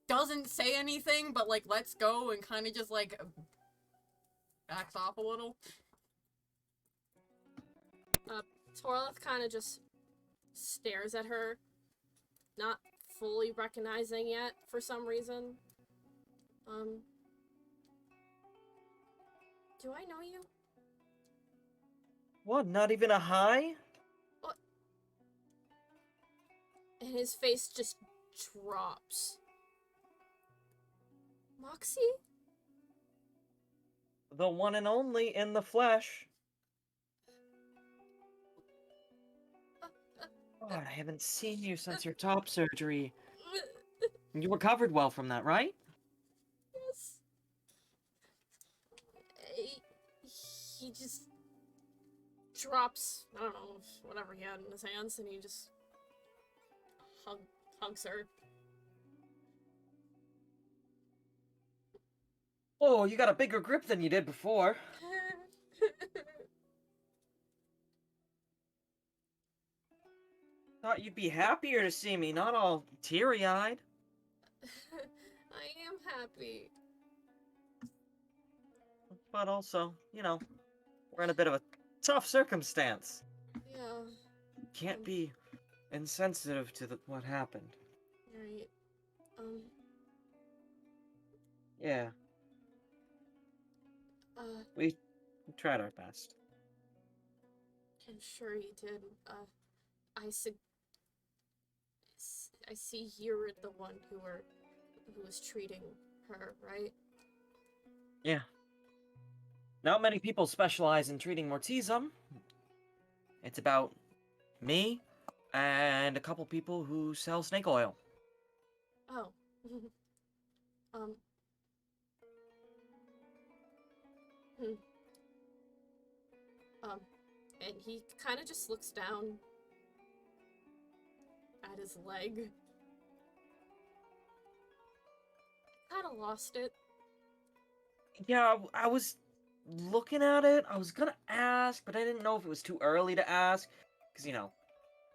doesn't say anything, but like lets go, and kind of just like backs off a little. Torleth kind of just stares at her, not fully recognizing yet for some reason. Do I know you? What, not even a hi? What? And his face just drops. Moxie? The one and only in the flesh. God, I haven't seen you since your top surgery. You recovered well from that, right? Yes. He just drops, I don't know, whatever he had in his hands, and he just hugs her. Oh, you got a bigger grip than you did before. Thought you'd be happier to see me, not all teary-eyed. I am happy. But also, you know, we're in a bit of a tough circumstance. Yeah. Can't be insensitive to what happened. Right. Yeah, Uh, we tried our best. I'm sure you did. I see you're the one who was treating her, right? Yeah. Not many people specialize in treating Mortism. It's about me and a couple people who sell snake oil. Oh. And he kind of just looks down at his leg. Kind of lost it. Yeah, I was looking at it. I was gonna ask, but I didn't know if it was too early to ask. Because, you know,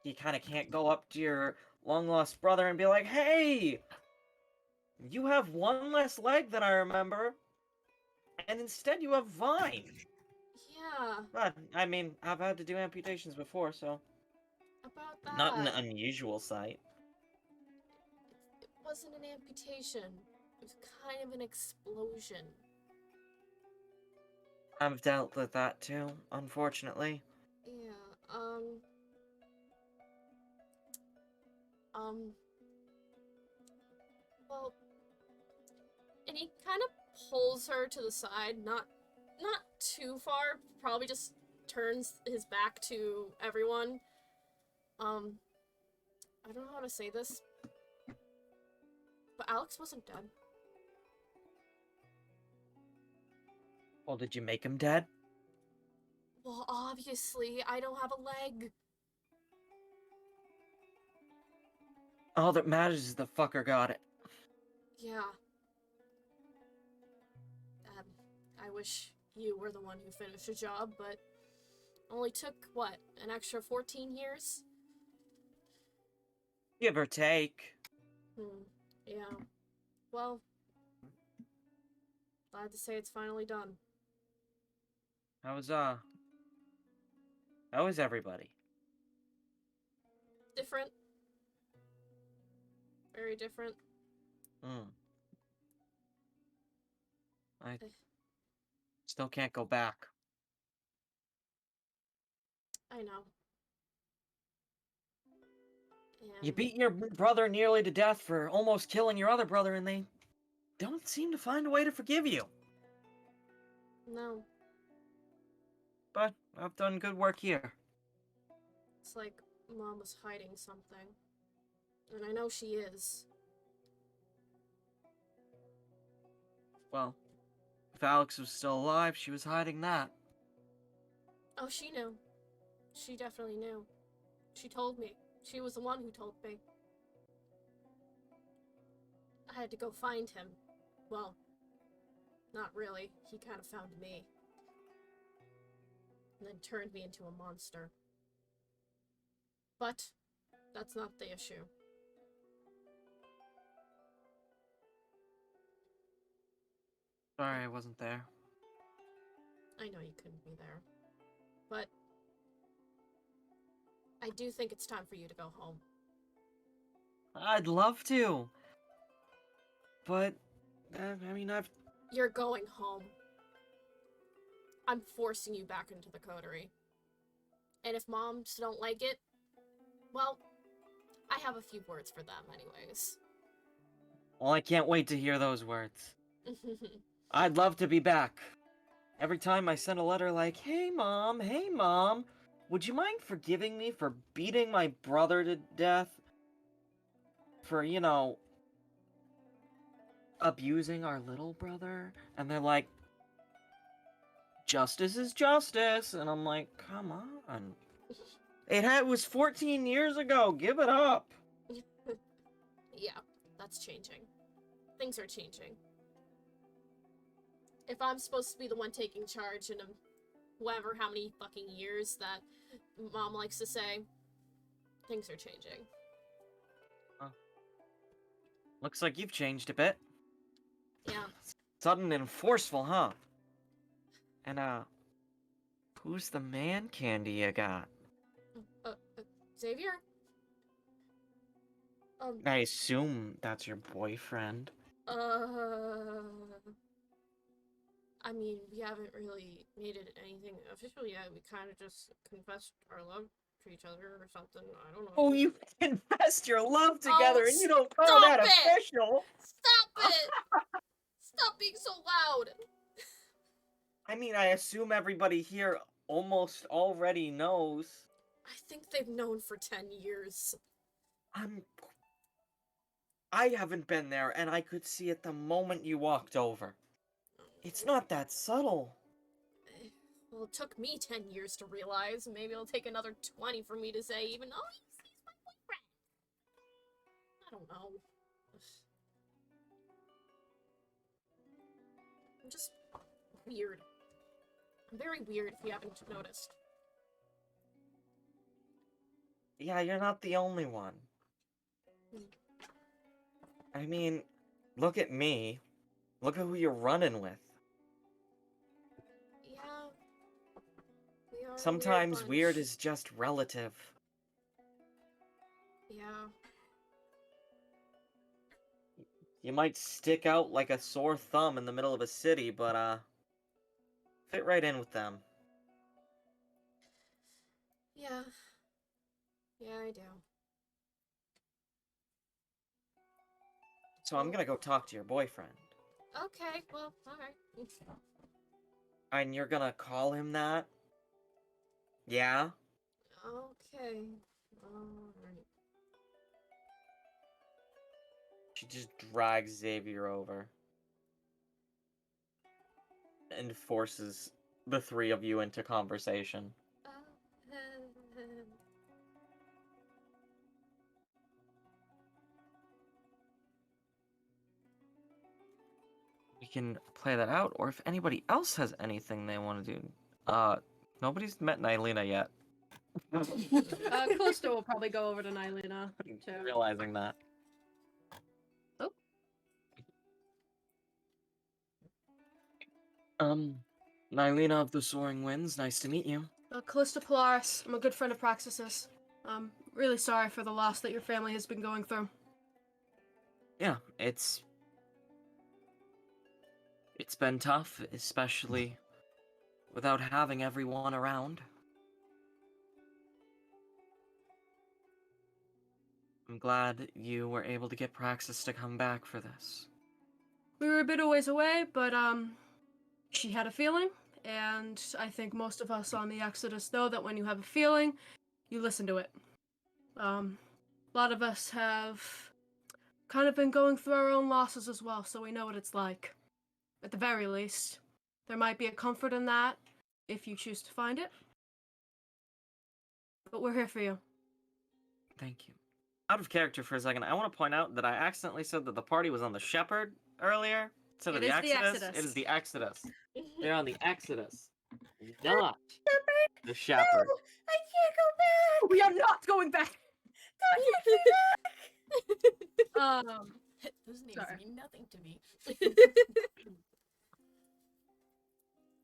you kind of can't go up to your long-lost brother and be like, hey, you have one less leg than I remember. And instead you have Vine. Yeah. But, I mean, I've had to do amputations before, so... About that. Not an unusual sight. It wasn't an amputation. It was kind of an explosion. I've dealt with that too, unfortunately. Yeah, well, and he kind of pulls her to the side, not too far, probably just turns his back to everyone. I don't know how to say this, but Alex wasn't dead. Well, did you make him dead? Well, obviously, I don't have a leg. All that matters is the fucker got it. Yeah. I wish you were the one who finished the job, but only took, what, an extra 14 years? Give or take. Yeah. Well, glad to say it's finally done. How was everybody? Different. Very different. I still can't go back. I know. You And beat your brother nearly to death for almost killing your other brother, and they don't seem to find a way to forgive you. no, But I've done good work here. it's like Mom was hiding something. And I know she is. Well, if Alex was still alive, she was hiding that. Oh, she knew. She definitely knew. She told me. She was the one who told me. I had to go find him. Well, not really. He kind of found me. And then turned me into a monster. But that's not the issue. Sorry I wasn't there. I know you couldn't be there. But I do think it's time for you to go home. I'd love to. But, I mean, You're going home. I'm forcing you back into the coterie. And if moms don't like it, well, I have a few words for them anyways. Well, I can't wait to hear those words. I'd love to be back. Every time I send a letter like, hey mom, would you mind forgiving me for beating my brother to death? For, abusing our little brother? And they're like, justice is justice. And I'm like, come on. It was 14 years ago. Give it up. Yeah, that's changing. Things are changing. If I'm supposed to be the one taking charge in how many fucking years that Mom likes to say, things are changing. Looks like you've changed a bit. Yeah. Sudden and forceful, huh? And, who's the man candy you got? Xavier? I assume that's your boyfriend. I mean, we haven't really made it anything official yet. We kind of just confessed our love to each other or something. I don't know. Oh, you confessed your love together and you don't call stop that it! official? Stop it! Stop being so loud! I mean, I assume everybody here almost already knows. I think they've known for 10 years. I haven't been there, and I could see it the moment you walked over. It's not that subtle. Well, it took me 10 years to realize. Maybe it'll take another 20 for me to say, even, oh, he's my boyfriend. I don't know. I'm just weird. I'm very weird, if you haven't noticed. Yeah, you're not the only one. I mean, look at me. Look at who you're running with. Yeah. We are Sometimes a weird bunch. is just relative. Yeah. You might stick out like a sore thumb in the middle of a city, but, fit right in with them. Yeah. Yeah, I do. So I'm gonna go talk to your boyfriend. Okay, well, alright. And you're gonna call him that? Yeah? Okay. Alright. She just drags Xavier over. And forces the three of you into conversation. We can play that out, or if anybody else has anything they want to do. Nobody's met Nylena yet. Callisto will probably go over to Nylena. too. Realizing that. Nylena of the Soaring Winds, nice to meet you. Callisto Polaris, I'm a good friend of Praxis's. I'm really sorry for the loss that your family has been going through. Yeah, it's been tough, especially without having everyone around. I'm glad you were able to get Praxis to come back for this. We were a bit of ways away, but she had a feeling, and I think most of us on the Exodus know that when you have a feeling, you listen to it. A lot of us have kind of been going through our own losses as well, so we know what it's like. At the very least, there might be a comfort in that, if you choose to find it. But we're here for you. Thank you. Out of character for a second, I want to point out that I accidentally said that the party was on the Shepherd earlier instead of It the is the Exodus. Exodus. It is the Exodus. They're on the Exodus, not the Shepherd. No, I can't go back. We are not going back! Don't take me back. Those names Sorry. mean nothing to me.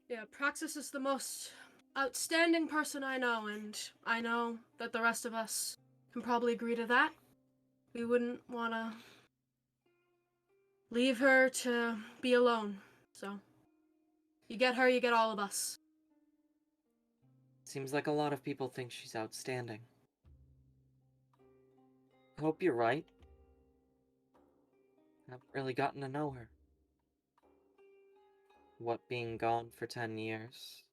Yeah, Praxis is the most outstanding person I know, and I know that the rest of us can probably agree to that. We wouldn't want to leave her to be alone. So, you get her, you get all of us. Seems like a lot of people think she's outstanding. I hope you're right. I haven't really gotten to know her. What, being gone for 10 years?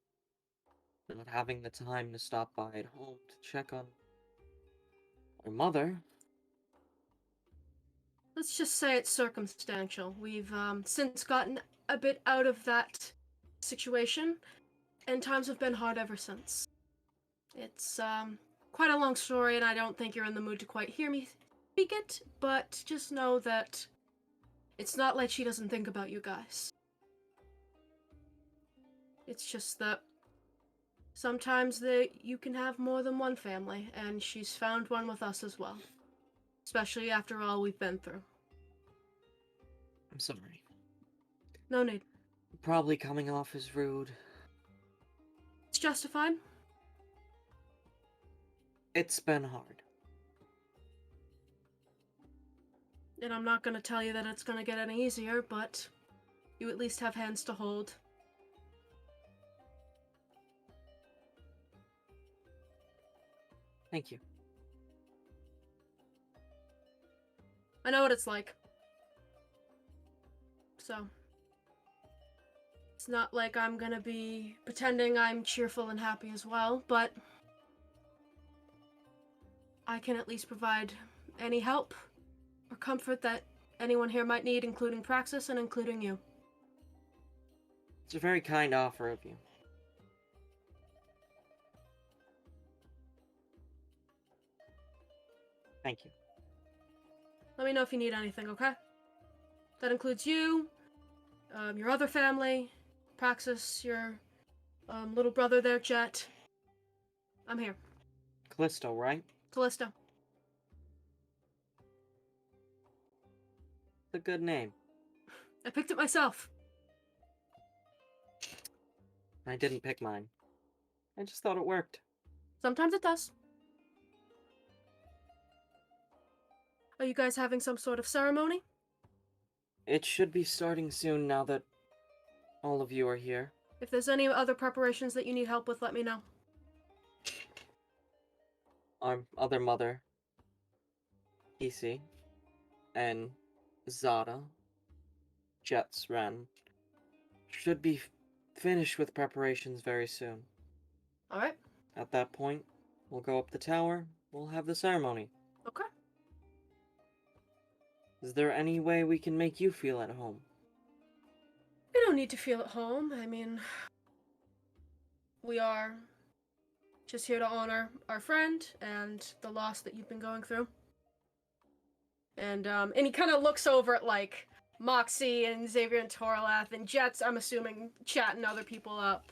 Not having the time to stop by at home to check on her mother? Let's just say it's circumstantial. We've since gotten a bit out of that situation, and times have been hard ever since. It's quite a long story, and I don't think you're in the mood to quite hear me speak it, but just know that it's not like she doesn't think about you guys. It's just that sometimes you can have more than one family, and she's found one with us as well. Especially after all we've been through. I'm sorry. No need. Probably coming off as rude. It's justified. It's been hard. And I'm not gonna tell you that it's gonna get any easier, but you at least have hands to hold. Thank you. I know what it's like. So, it's not like I'm gonna be pretending I'm cheerful and happy as well, but I can at least provide any help or comfort that anyone here might need, including Praxis and including you. It's a very kind offer of you. Thank you. Let me know if you need anything, okay? That includes you, your other family, Praxis, your little brother there, Jet. I'm here. Callisto, right? Callisto. It's a good name. I picked it myself. I didn't pick mine. I just thought it worked. Sometimes it does. Are you guys having some sort of ceremony? It should be starting soon now that all of you are here. If there's any other preparations that you need help with, let me know. Our other mother, Isi, and Zada, Jet's Ren, should be finished with preparations very soon. Alright. At that point, we'll go up the tower, we'll have the ceremony. Okay. Is there any way we can make you feel at home? You don't need to feel at home. I mean, we are just here to honor our friend and the loss that you've been going through. And he kind of looks over at, like, Moxie and Xavier and Toralath and Jets, I'm assuming, chatting other people up.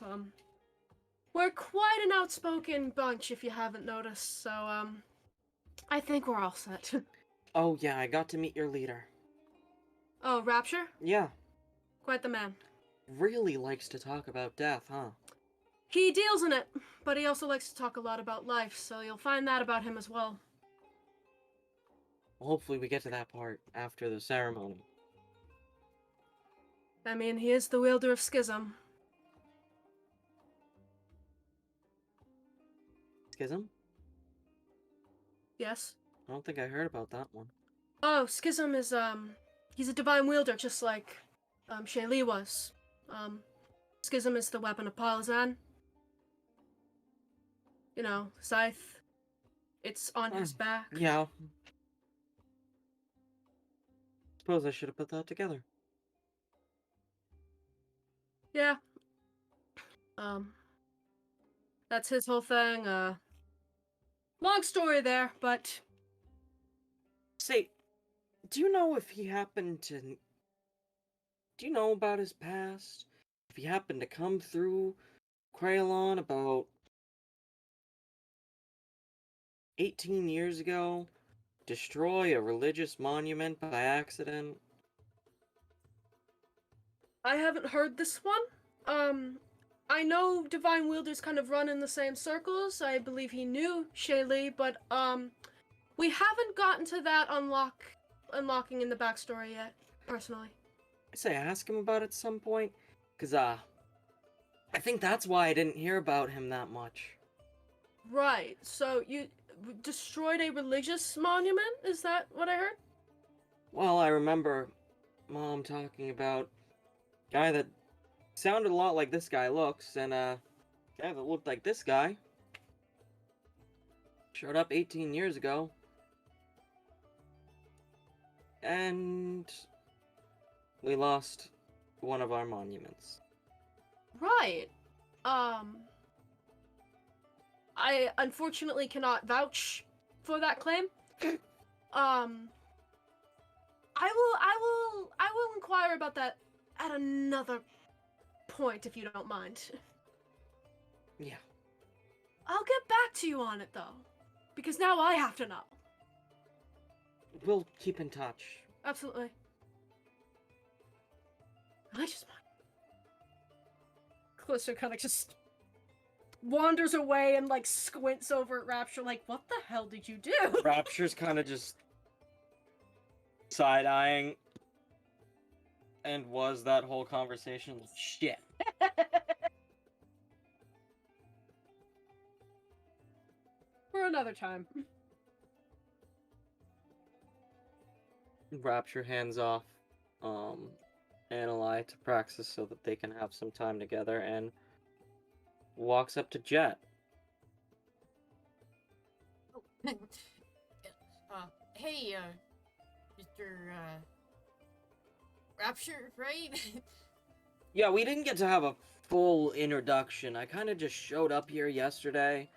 We're quite an outspoken bunch, if you haven't noticed, so, I think we're all set. Oh yeah, I got to meet your leader. Oh, Rapture? Yeah, Quite the man. really likes to talk about death, huh? He deals in it, but he also likes to talk a lot about life, so you'll find that about him as well. Well, hopefully we get to that part after the ceremony. I mean, he is the wielder of Schism. Schism? Yes? I don't think I heard about that one. Oh, Schism is, he's a divine wielder, just like, Shaylee was. Schism is the weapon of Polizan. You know, scythe. It's on his back. Yeah. Suppose I should have put that together. Yeah. That's his whole thing, long story there, but Say, do you know if he happened to... Do you know about his past? If he happened to come through Craylon about 18 years ago, destroy a religious monument by accident? I haven't heard this one. I I know Divine Wielders kind of run in the same circles. I believe he knew Shaylee, but we haven't gotten to that unlocking in the backstory yet, personally. I say ask him about it at some point, cause I think that's why I didn't hear about him that much. Right. So you destroyed a religious monument? Is that what I heard? Well, I remember Mom talking about a guy that sounded a lot like this guy looks, and a guy that looked like this guy showed up 18 years ago. And we lost one of our monuments. Right. I unfortunately cannot vouch for that claim. I will inquire about that at another point if you don't mind. Yeah. I'll get back to you on it though, because now I have to know. We'll keep in touch. Absolutely. I just mind. Callisto kind of just wanders away and like squints over at Rapture like, what the hell did you do? Rapture's kind of just side-eyeing. And was that whole conversation shit? For another time. Rapture hands off Annalai to Praxis so that they can have some time together and walks up to Jet. Hey, Mr. Rapture, right? Yeah, we didn't get to have a full introduction. I kind of just showed up here yesterday.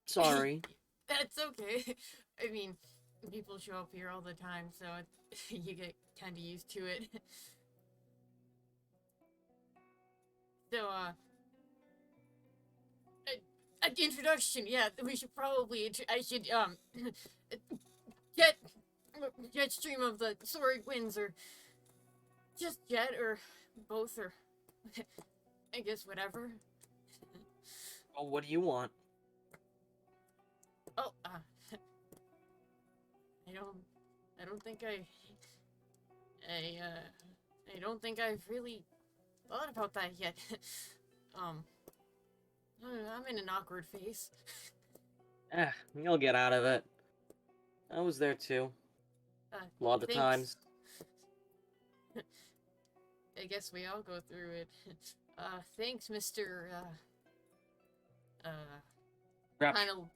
Sorry. That's okay. I mean, people show up here all the time, so you get kind of used to it. So, an introduction, yeah, we should probably, I should, Jetstream of the Soaring Winds, or just Jet, or both, or I guess whatever. Oh, what do you want? Oh, I don't think I don't think I've really thought about that yet. I'm in an awkward phase. You'll get out of it. I was there too. A lot of Thanks. times. I guess we all go through it. Thanks, Mr. Rapture. Kind of...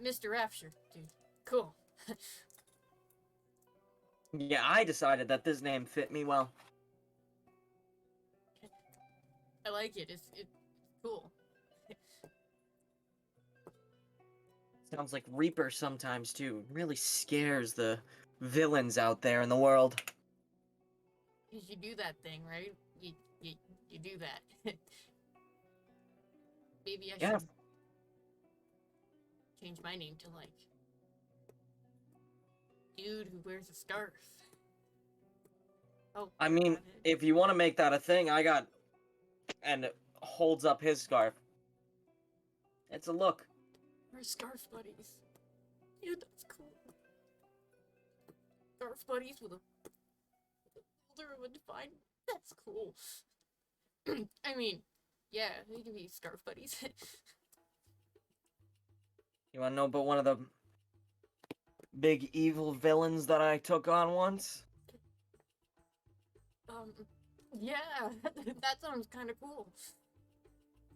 Mr. Rapture, dude. Cool. Yeah, I decided that this name fit me well. I like it. It's cool. Sounds like Reaper sometimes too. It really scares the villains out there in the world. You do that thing, right? You do that. Maybe I should change my name to like dude who wears a scarf. Oh, I mean, if you want to make that a thing, I got... And holds up his scarf. It's a look. we're scarf buddies. Yeah, that's cool. Scarf buddies with a builder of a divine. That's cool. I mean, yeah, we can be scarf buddies. You want to know about one of the big evil villains that I took on once? Yeah, that sounds kind of cool.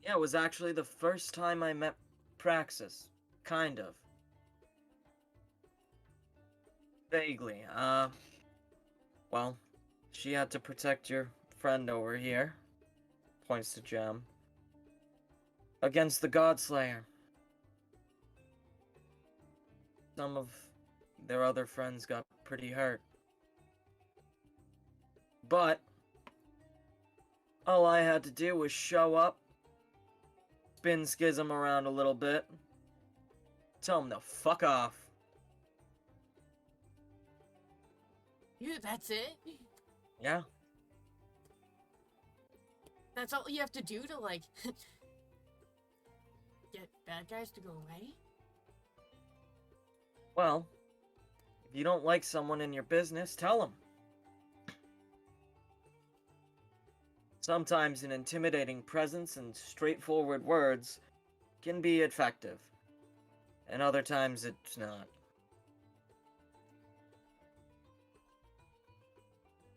Yeah, it was actually the first time I met Praxis. Kind of. Vaguely. Well, she had to protect your friend over here. Points to Gem. Against the Godslayer. Some of their other friends got pretty hurt. But all I had to do was show up, spin Schism around a little bit, tell him to fuck off. Yeah, that's it? Yeah. that's all you have to do to, like, get bad guys to go away? Well, if you don't like someone in your business, tell them. Sometimes an intimidating presence and straightforward words can be effective, and other times it's not.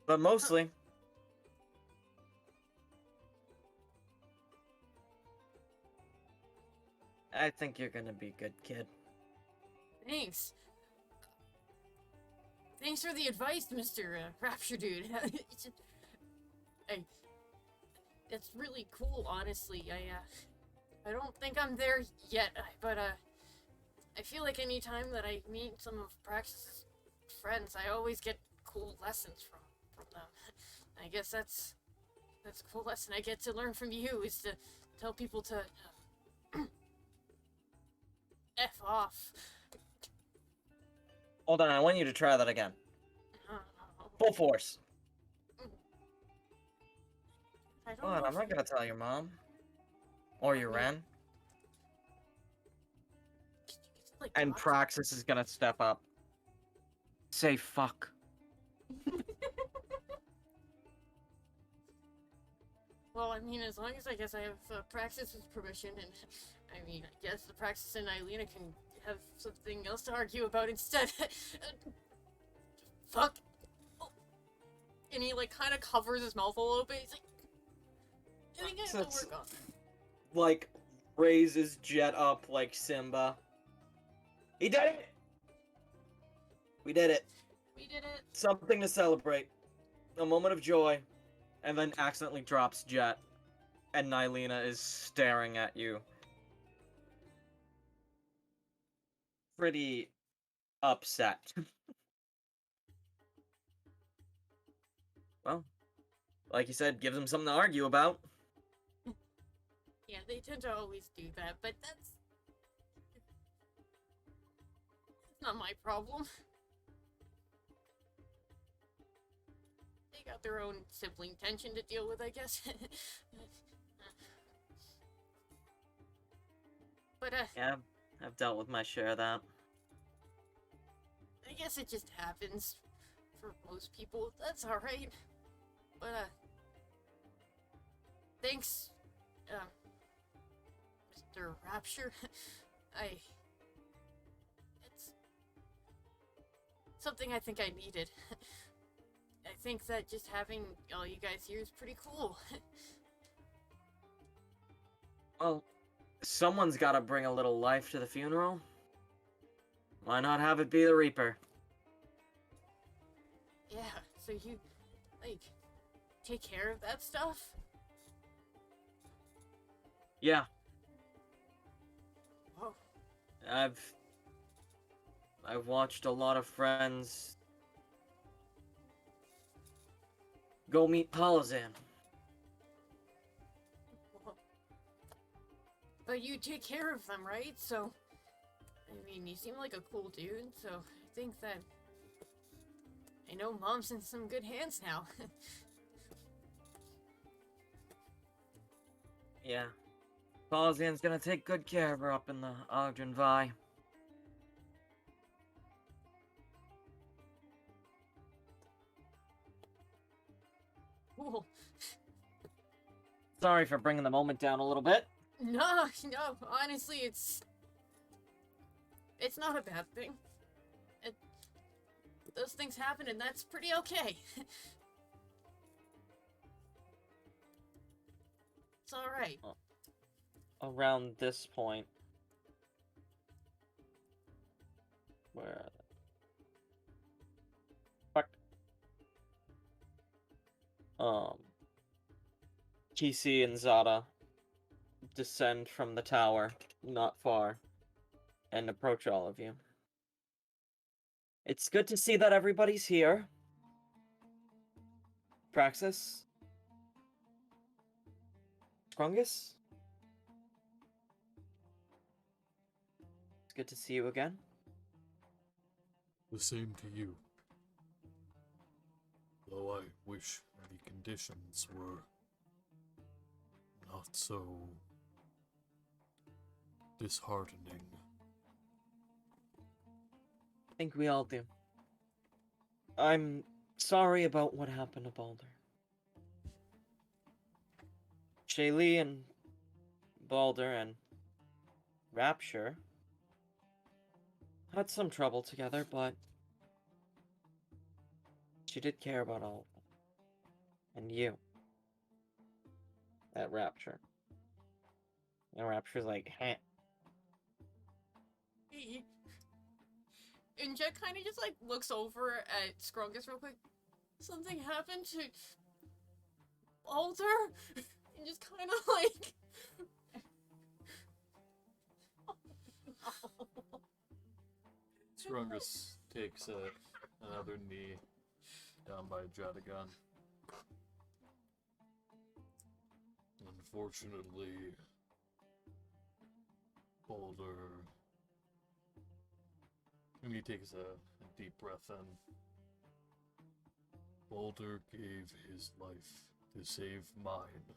But mostly, I think you're gonna be a good kid. Thanks. Thanks for the advice, Mr. Rapture Dude. It's really cool, honestly. I don't think I'm there yet, but I feel like any time that I meet some of Praxis' friends, I always get cool lessons from them. I guess that's a cool lesson I get to learn from you, is to tell people to F off. Hold on, I want you to try that again. Full force. I don't What? know I'm not gonna tell your mom. Or your Ren. like, And watch- Praxis is gonna step up. Say fuck. Well, I mean, as long as I guess I have Praxis' permission, and I mean, I guess the Praxis and Eilina can have something else to argue about instead. Fuck. Oh. And he, like, kind of covers his mouth a little bit. He's like, I think I have to work on that. Like, raises Jet up like Simba. He did it! We did it. We did it. Something to celebrate. A moment of joy. And then accidentally drops Jet. And Nylina is staring at you. Pretty upset. Well, like you said, gives him something to argue about. Yeah, they tend to always do that, but that's not my problem. They got their own sibling tension to deal with, I guess. But, Yeah, I've dealt with my share of that. I guess it just happens for most people. That's alright. But, thanks, Mr. Rapture. It's something I think I needed. I think that just having all you guys here is pretty cool. Well, someone's gotta bring a little life to the funeral. Why not have it be the Reaper? Yeah, so you, like, take care of that stuff? Yeah, Whoa. I've watched a lot of friends go meet Polizan. Whoa. But you take care of them, right? So, I mean, you seem like a cool dude, so I think that I know Mom's in some good hands now. Yeah. Polizan's gonna take good care of her up in the Ogden Vi. Cool. Sorry for bringing the moment down a little bit. No, honestly, it's not a bad thing. Those things happen, and that's pretty okay. It's alright. Around this point, where are they? Fuck. Kisi and Zada descend from the tower, not far, and approach all of you. It's good to see that everybody's here. Praxis? Krungus? It's good to see you again. The same to you. Though I wish the conditions were not so disheartening. I think we all do. I'm sorry about what happened to Balder. Shaylee and Balder and Rapture had some trouble together, but she did care about all of them. And you. That Rapture. And Rapture's like, heh. And Jet kind of just like looks over at Scrungus real quick. Something happened to Balder? And just kind of like... Scrungus takes another knee down by Jet again. Unfortunately, Balder... And he takes a deep breath in. Balder gave his life to save mine.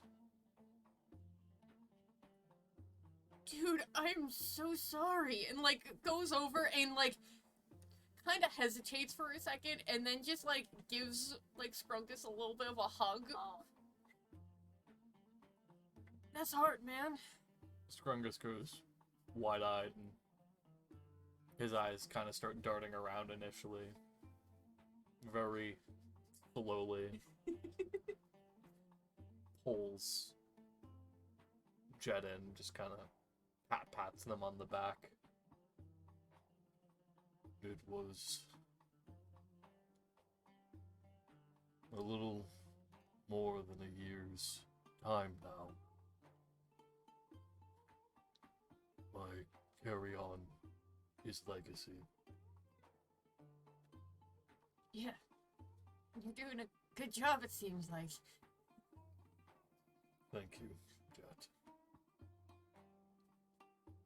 Dude, I'm so sorry. And like goes over and like kind of hesitates for a second and then just like gives like Scrungus a little bit of a hug. Oh. That's hard, man. Scrungus goes wide-eyed and his eyes kind of start darting around initially. Very slowly. Pulls Jet in, just kind of pats them on the back. It was a little more than a year's time now. I carry on his legacy. Yeah. You're doing a good job, it seems like. Thank you, Jet.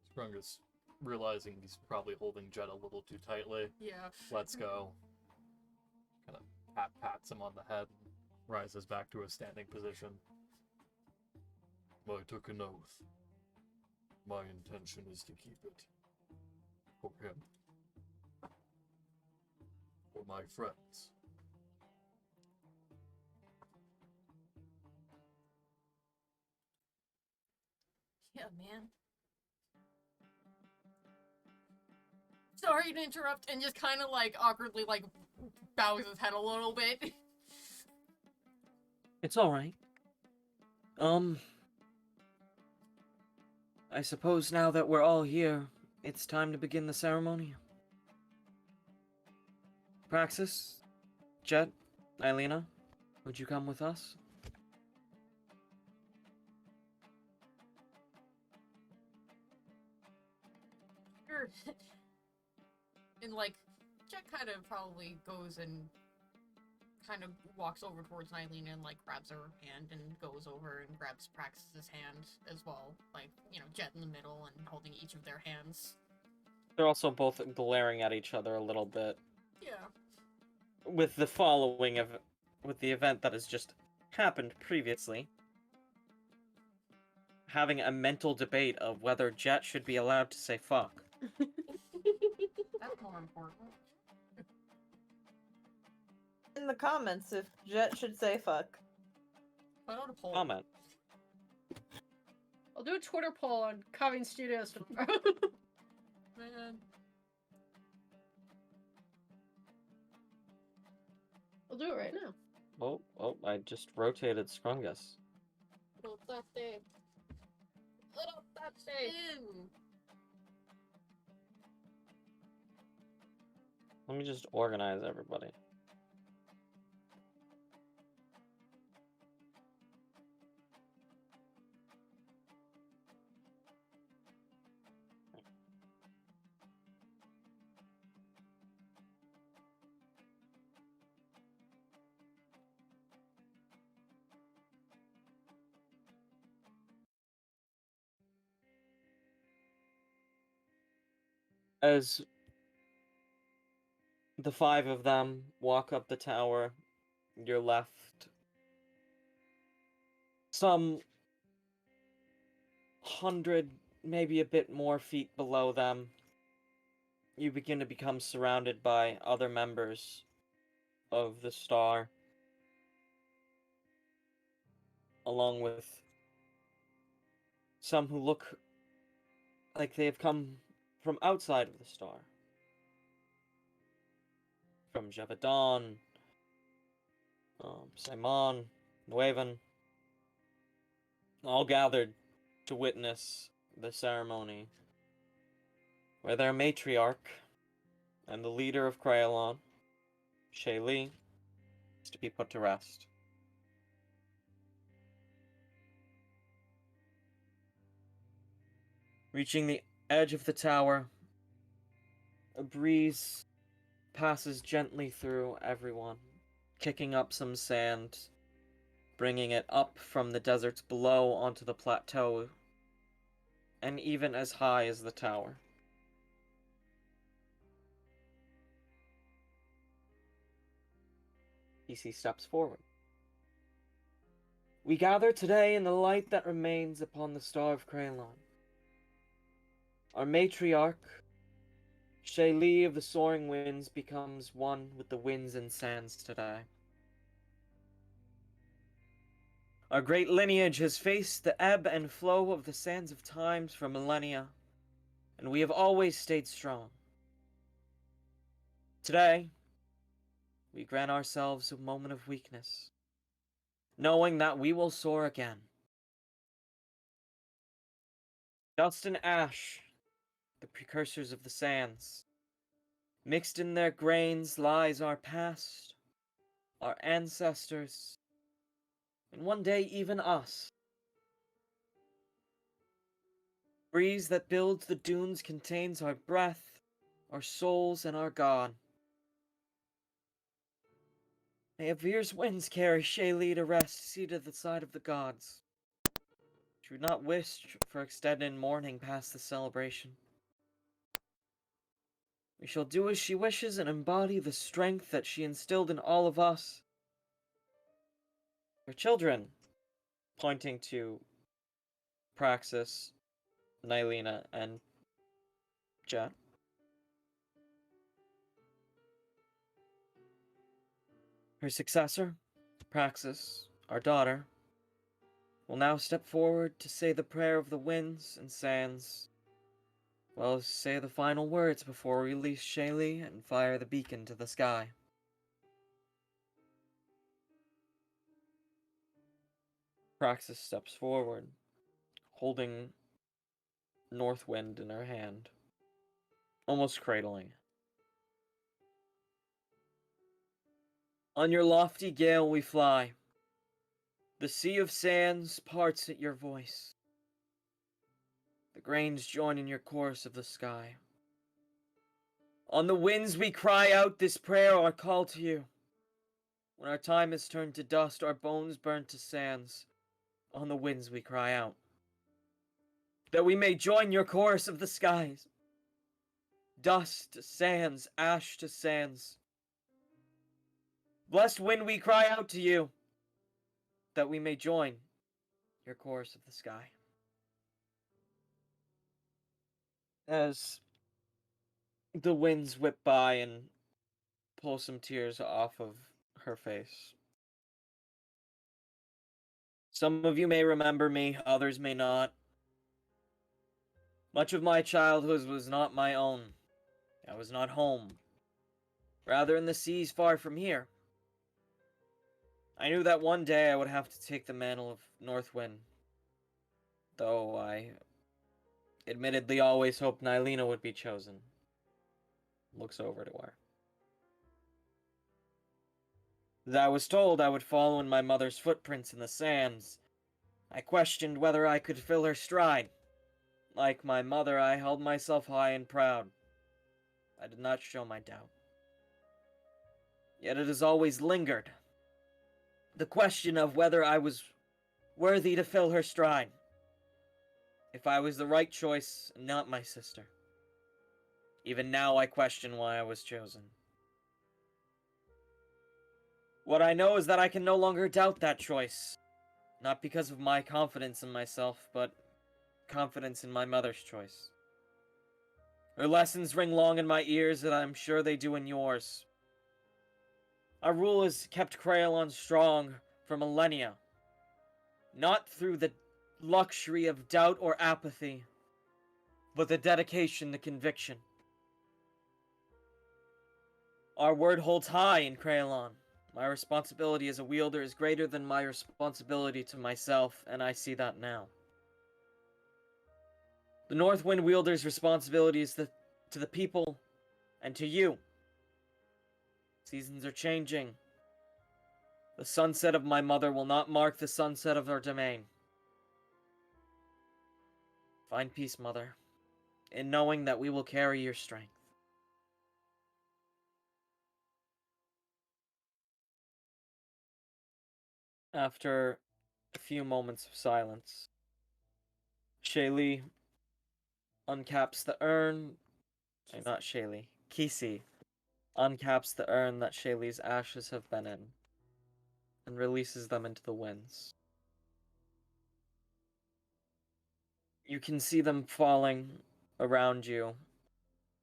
Scrungus, realizing he's probably holding Jet a little too tightly, Yeah. lets go. Kind of pats him on the head and rises back to a standing position. I took an oath. My intention is to keep it. For him. For my friends. Yeah, man. Sorry to interrupt, and just kind of like awkwardly like bows his head a little bit. It's alright. I suppose now that we're all here, it's time to begin the ceremony. Praxis, Jet, Eilina, would you come with us? Sure. And like, Jet kind of probably goes and kind of walks over towards Nylena and like grabs her hand and goes over and grabs Praxis's hand as well. Like, you know, Jet in the middle and holding each of their hands. They're also both glaring at each other a little bit. Yeah. With the following of, with the event that has just happened previously. Having a mental debate of whether Jet should be allowed to say fuck. That's more important. In the comments, if Jet should say fuck. Put out a poll. Comment. I'll do a Twitter poll on Cavian Studios tomorrow. Man. I'll do it right now. Oh, I just rotated Scrungus. Little Dusty. Little Dusty. Let me just organize everybody. As the five of them walk up the tower, you're left some 100, maybe a bit more feet below them, you begin to become surrounded by other members of the star, along with some who look like they have come from outside of the star. From Javadon, Simon, Nueven, all gathered to witness the ceremony where their matriarch and the leader of Craolon, Shaylee, is to be put to rest. Reaching the edge of the tower, a breeze passes gently through everyone, kicking up some sand, bringing it up from the deserts below onto the plateau, and even as high as the tower. PC steps forward. We gather today in the light that remains upon the star of Craolon. Our matriarch, Shaylee of the Soaring Winds, becomes one with the winds and sands today. Our great lineage has faced the ebb and flow of the sands of times for millennia, and we have always stayed strong. Today, we grant ourselves a moment of weakness, knowing that we will soar again. Dust and ash, the precursors of the sands. Mixed in their grains lies our past, our ancestors, and one day even us. Breeze that builds the dunes contains our breath, our souls, and our God. May Avir's winds carry Shaylee to rest, seated at the side of the gods. She would not wish for extended mourning past the celebration. We shall do as she wishes and embody the strength that she instilled in all of us. Her children, pointing to Praxis, Nylena, and Jet. Her successor, Praxis, our daughter, will now step forward to say the prayer of the winds and sands, as well as say the final words before we release Shaylee and fire the beacon to the sky. Praxis steps forward, holding Northwind in her hand, almost cradling. On your lofty gale we fly. The sea of sands parts at your voice. The grains join in your chorus of the sky. On the winds we cry out this prayer, our call to you. When our time is turned to dust, our bones burnt to sands, on the winds we cry out. That we may join your chorus of the skies. Dust to sands, ash to sands. Blessed wind, we cry out to you, that we may join your chorus of the sky. As the winds whip by and pull some tears off of her face. Some of you may remember me, others may not. Much of my childhood was not my own. I was not home. Rather in the seas far from here. I knew that one day I would have to take the mantle of Northwind. Though I admittedly always hoped Nylena would be chosen. Looks over to her. As I was told I would follow in my mother's footprints in the sands, I questioned whether I could fill her stride. Like my mother, I held myself high and proud. I did not show my doubt. Yet it has always lingered. The question of whether I was worthy to fill her stride. If I was the right choice, and not my sister. Even now I question why I was chosen. What I know is that I can no longer doubt that choice. Not because of my confidence in myself, but confidence in my mother's choice. Her lessons ring long in my ears, and I'm sure they do in yours. Our rule has kept Crayon strong for millennia, not through the luxury of doubt or apathy, but the dedication to conviction. Our word holds high in Crayon. My responsibility as a wielder is greater than my responsibility to myself, and I see that now. The Northwind wielder's responsibility is to the people and to you. Seasons are changing. The sunset of my mother will not mark the sunset of our domain. Find peace, Mother, in knowing that we will carry your strength. After a few moments of silence, Shaylee uncaps the urn. Not Shaylee. Kisi uncaps the urn that Shaylee's ashes have been in and releases them into the winds. You can see them falling around you,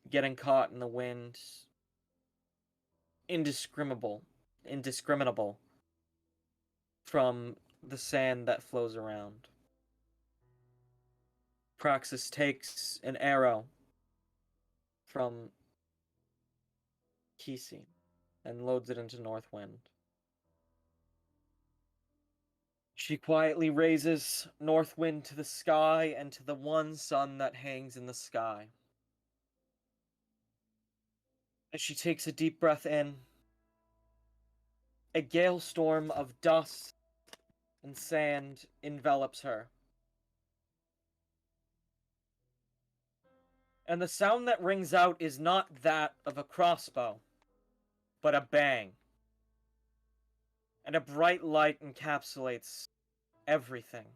getting caught in the wind. Indiscriminable from the sand that flows around. Praxis takes an arrow from Kisi and loads it into Northwind. She quietly raises Northwind to the sky and to the one sun that hangs in the sky. As she takes a deep breath in, a gale storm of dust and sand envelops her. And the sound that rings out is not that of a crossbow, but a bang. And a bright light encapsulates everything.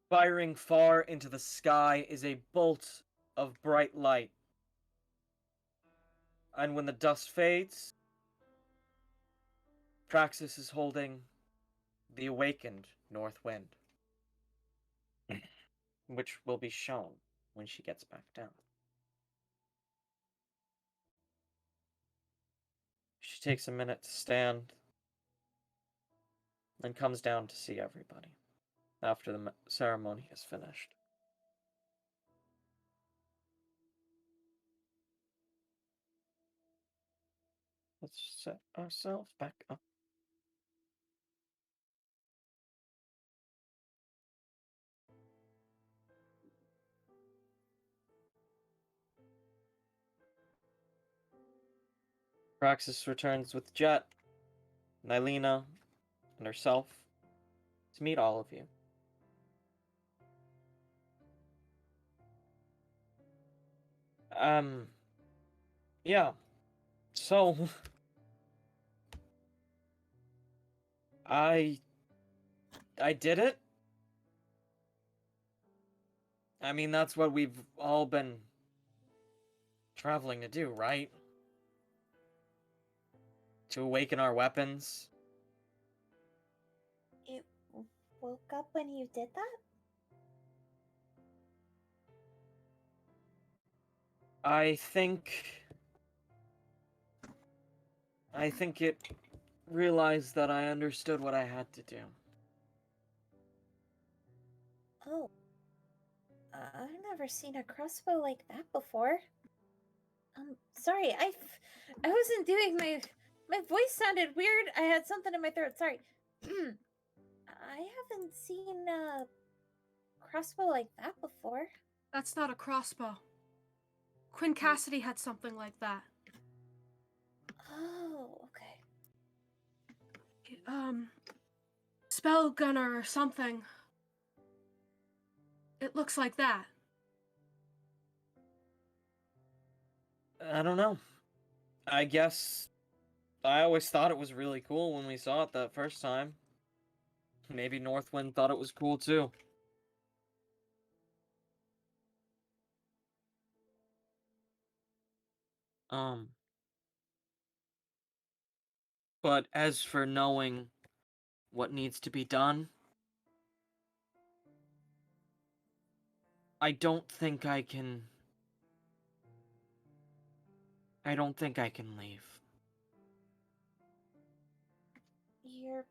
Firing far into the sky is a bolt of bright light. And when the dust fades, Praxis is holding the awakened Northwind, which will be shown when she gets back down. She takes a minute to stand, then comes down to see everybody after the ceremony is finished. Let's set ourselves back up. Praxis returns with Jet, Nylena, and herself to meet all of you. Yeah. So, I did it. I mean, that's what we've all been traveling to do, right? To awaken our weapons. You woke up when you did that? I think it realized that I understood what I had to do. Oh. I've never seen a crossbow like that before. Sorry, I wasn't doing my voice sounded weird. I had something in my throat. Sorry. I haven't seen a crossbow like that before. That's not a crossbow. Quinn Cassidy had something like that. Oh, okay. Spell gunner or something. It looks like that. I don't know. I guess I always thought it was really cool when we saw it that first time. Maybe Northwind thought it was cool too. But as for knowing what needs to be done, I don't think I can... I don't think I can leave. You're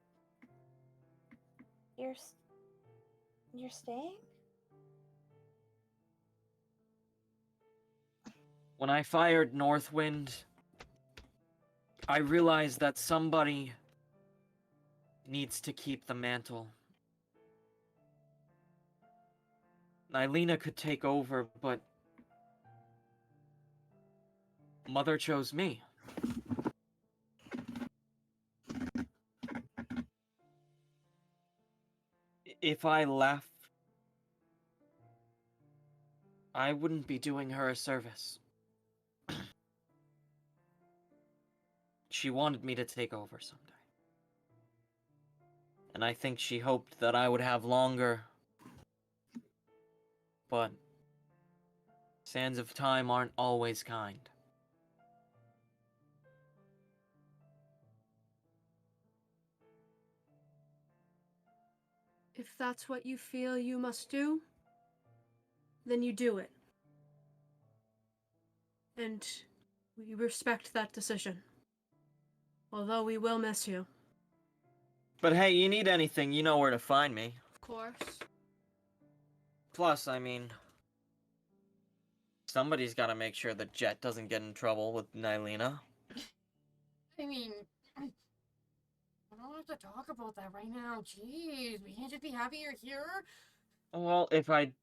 you're s- you're staying? When I fired Northwind, I realized that somebody needs to keep the mantle. Nylena could take over, but Mother chose me. If I left, I wouldn't be doing her a service. She wanted me to take over someday. And I think she hoped that I would have longer. But sands of time aren't always kind. If that's what you feel you must do, then you do it. And we respect that decision. Although we will miss you. But hey, you need anything, you know where to find me. Of course. Plus, I mean, somebody's gotta make sure that Jet doesn't get in trouble with Nylena. I mean, I don't have to talk about that right now. Jeez, we can't just be happy you're here. Well, if I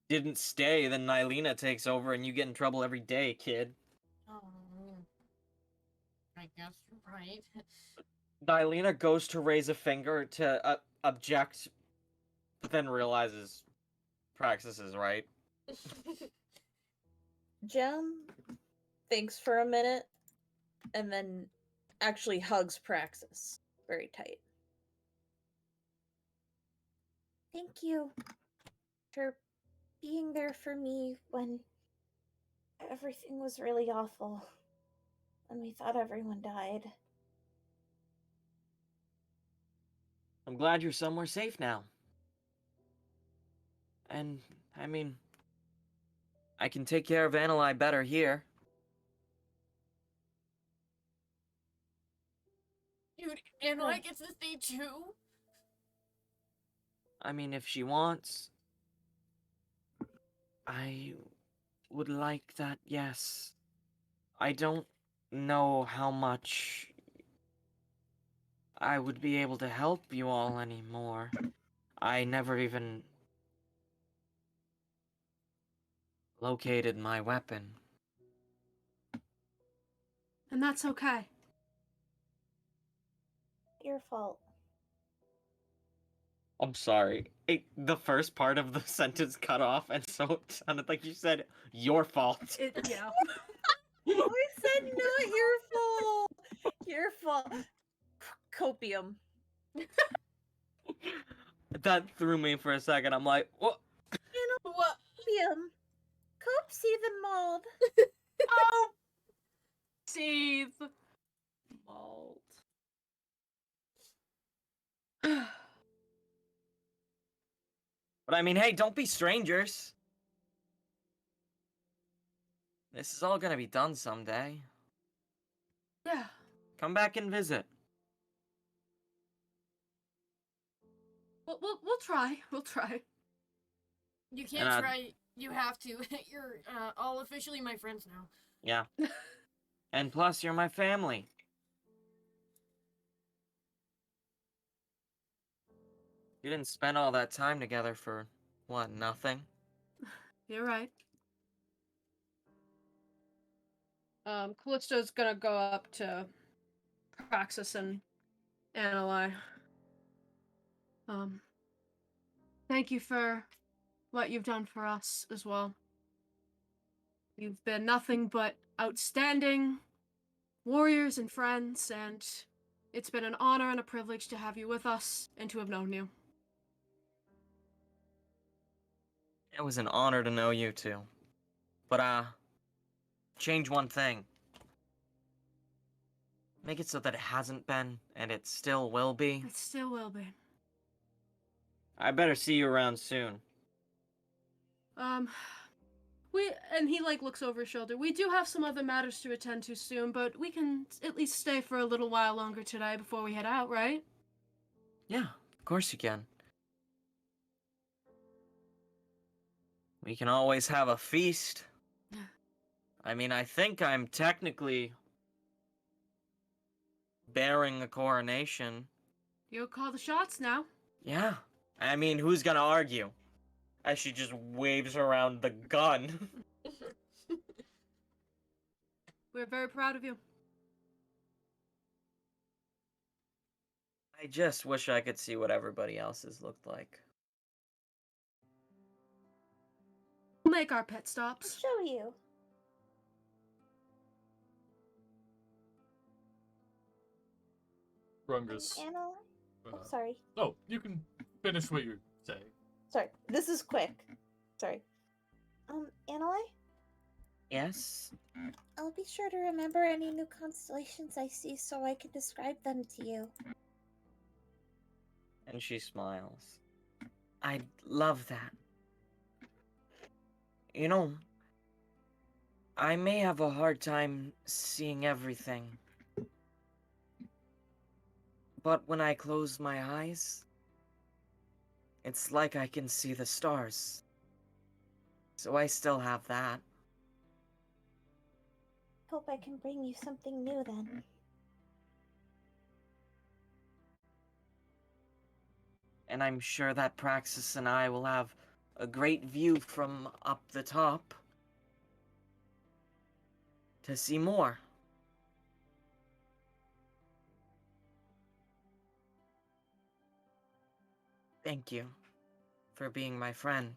didn't stay, then Nylena takes over and you get in trouble every day, kid. Oh, I guess you're right. Nylena goes to raise a finger to object, but then realizes Praxis is right. Jem thinks for a minute and then actually hugs Praxis very tight. Thank you for being there for me when everything was really awful. When we thought everyone died. I'm glad you're somewhere safe now. And, I mean, I can take care of Annalai better here. Dude, Annalai gets to stay too? I mean, if she wants. I would like that, yes. I don't know how much I would be able to help you all anymore. I never even located my weapon. And that's okay. Your fault. I'm sorry. The first part of the sentence cut off, and so it sounded like you said, your fault. Yeah. I said not your fault. Your fault. Copium. That threw me for a second. I'm like, what? What? Copium. Coopsie the mold. Oh! Seethe. Malt. But I mean, hey, don't be strangers. This is all gonna be done someday. Yeah. Come back and visit. We'll try. We'll try. You can't And try. You have to. You're all officially my friends now. Yeah. And plus, you're my family. You didn't spend all that time together for, what, nothing? You're right. Callisto's gonna go up to Praxis and Annalai. Thank you for what you've done for us as well. You've been nothing but outstanding warriors and friends, and it's been an honor and a privilege to have you with us and to have known you. It was an honor to know you two. But, change one thing. Make it so that it hasn't been, and it still will be. It still will be. I better see you around soon. And he like looks over his shoulder. We do have some other matters to attend to soon, but we can at least stay for a little while longer today before we head out, right? Yeah, of course you can. We can always have a feast. I mean, I think I'm technically bearing a coronation. You'll call the shots now. Yeah. I mean, who's gonna argue? As she just waves around the gun. We're very proud of you. I just wish I could see what everybody else's looked like. We'll make our pet I'll stops. show you. Rungus. Anna? Oh, Uh, sorry. oh, you can finish what you're saying. Sorry. This is quick. Sorry. Anna? Yes? I'll be sure to remember any new constellations I see so I can describe them to you. And she smiles. I'd love that. You know, I may have a hard time seeing everything. But when I close my eyes, it's like I can see the stars. So I still have that. Hope I can bring you something new then. And I'm sure that Praxis and I will have a great view from up the top to see more. Thank you for being my friend.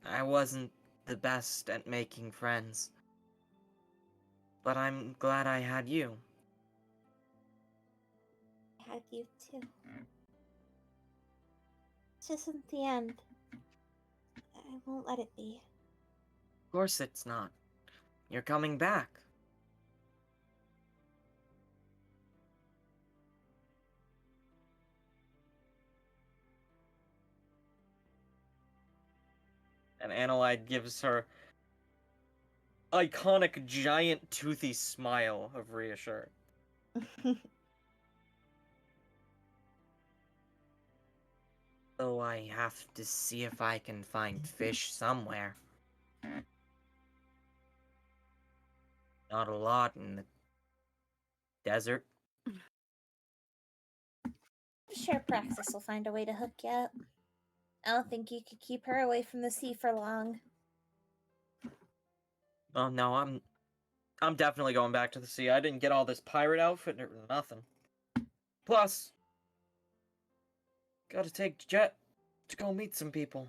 I wasn't the best at making friends, but I'm glad I had you. I had you too. This isn't the end. I won't let it be. Of course it's not. You're coming back. And Annalide gives her iconic giant toothy smile of reassurance. Though I have to see if I can find fish somewhere. Not a lot in the desert. I'm sure Praxis will find a way to hook you up. I don't think you could keep her away from the sea for long. Oh no, I'm definitely going back to the sea. I didn't get all this pirate outfit or nothing. Plus, gotta take Jet to go meet some people.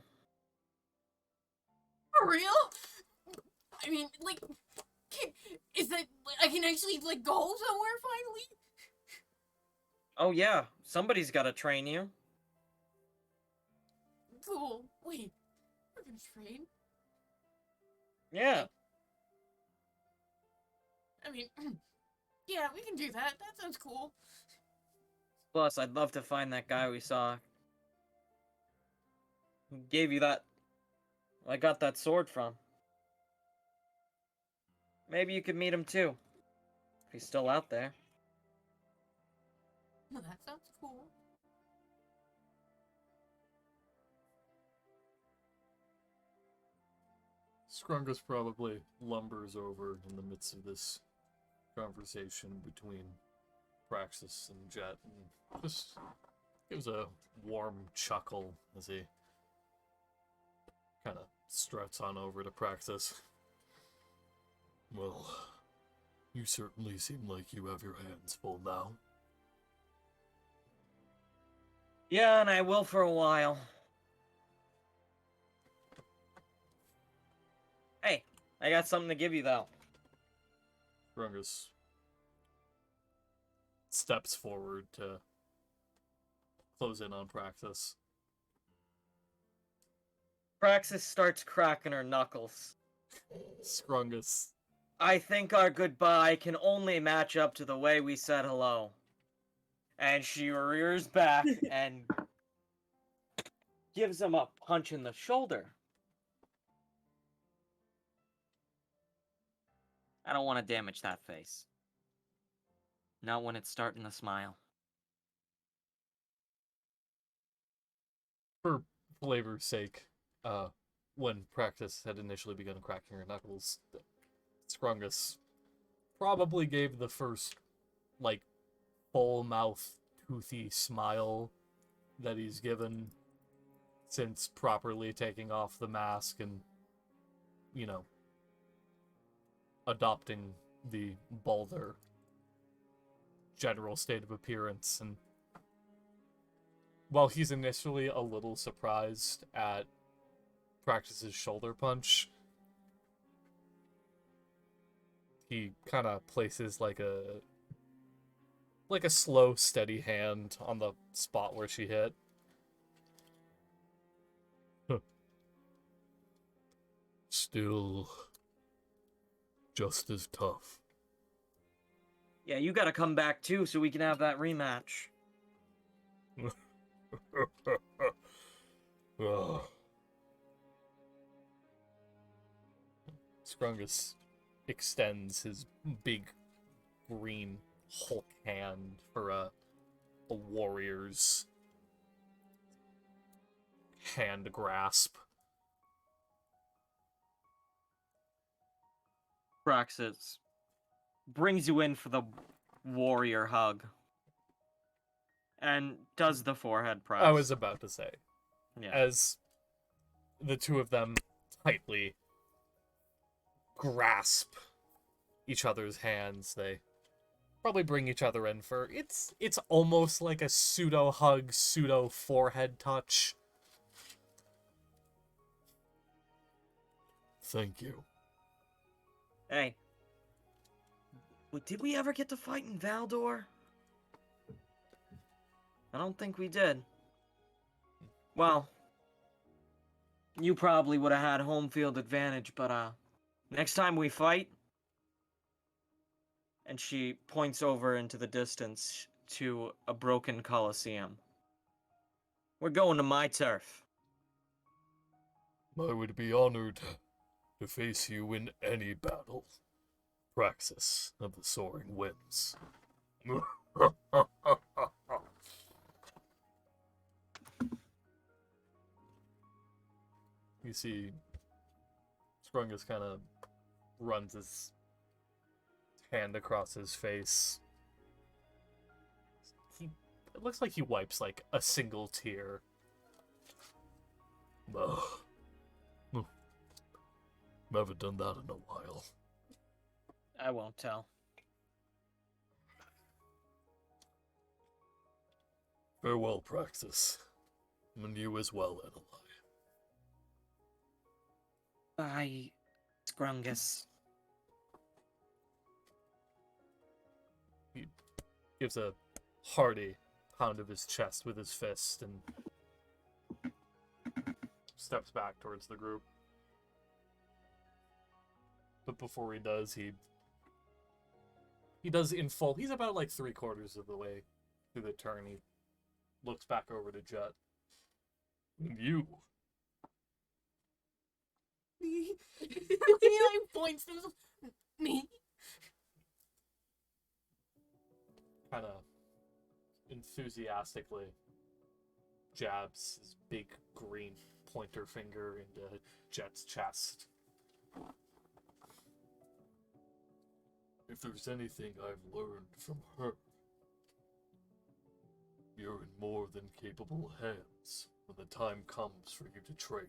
For real? I mean, like, is that I can actually like go somewhere finally? Oh yeah, somebody's gotta train you. Cool. Wait, we're gonna train? Yeah. I mean, yeah, we can do that. That sounds cool. Plus, I'd love to find that guy we saw. Who gave you that... I got that sword from. Maybe you could meet him too. If he's still out there. Well, that sounds cool. Scrungus probably lumbers over in the midst of this conversation between Praxis and Jet and just gives a warm chuckle as he kind of struts on over to Praxis. Well, you certainly seem like you have your hands full now. Yeah, and I will for a while. Hey, I got something to give you though. Scrungus steps forward to close in on Praxis. Praxis starts cracking her knuckles. Scrungus. I think our goodbye can only match up to the way we said hello. And she rears back and gives him a punch in the shoulder. I don't want to damage that face. Not when it's starting to smile. For flavor's sake, when practice had initially begun cracking her knuckles, Scrungus probably gave the first, like, full mouth, toothy smile that he's given since properly taking off the mask and, you know, adopting the Balder general state of appearance. And while he's initially a little surprised at Practice's shoulder punch, he kind of places like a slow, steady hand on the spot where she hit. Still just as tough. Yeah, you gotta come back too so we can have that rematch. Scrungus extends his big green Hulk hand for a warrior's hand grasp. Praxis brings you in for the warrior hug. And does the forehead press. I was about to say, Yeah. as the two of them tightly grasp each other's hands, they probably bring each other in for it's almost like a pseudo hug, pseudo forehead touch. Thank you. Hey. Did we ever get to fight in Valdor? I don't think we did. Well, you probably would have had home field advantage, but next time we fight, and she points over into the distance to a broken coliseum. We're going to my turf. I would be honored to face you in any battle. Praxis of the Soaring Winds. You see, Scrungus kind of runs his hand across his face. It looks like he wipes like a single tear. Haven't done that in a while. I won't tell. Farewell, Praxis. And you as well, Annalai. Bye, Scrungus. He gives a hearty pound of his chest with his fist and steps back towards the group. But before he does, he does in full. He's about like 3/4 of the way through the turn. He looks back over to Jet. You. Me? He like points to himself. Me? Kind of enthusiastically jabs his big green pointer finger into Jet's chest. If there's anything I've learned from her, you're in more than capable hands when the time comes for you to train.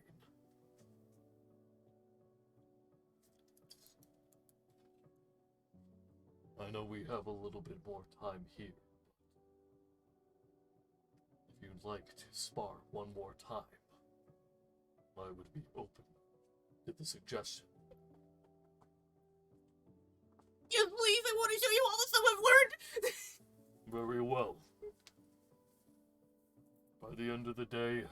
I know we have a little bit more time here. If you'd like to spar one more time, I would be open to the suggestion. Yes, please, I want to show you all the stuff I've learned! Very well. By the end of the day,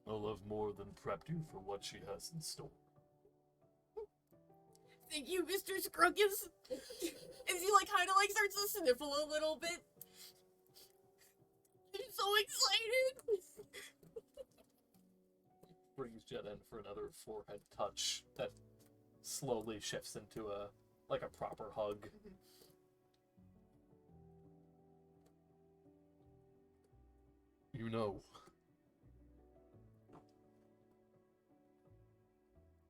I'll have more than prepped you for what she has in store. Thank you, Mr. Scrungus. As he like kind of like starts to sniffle a little bit. I'm so excited. Brings Jet in for another forehead touch that slowly shifts into a proper hug. You know,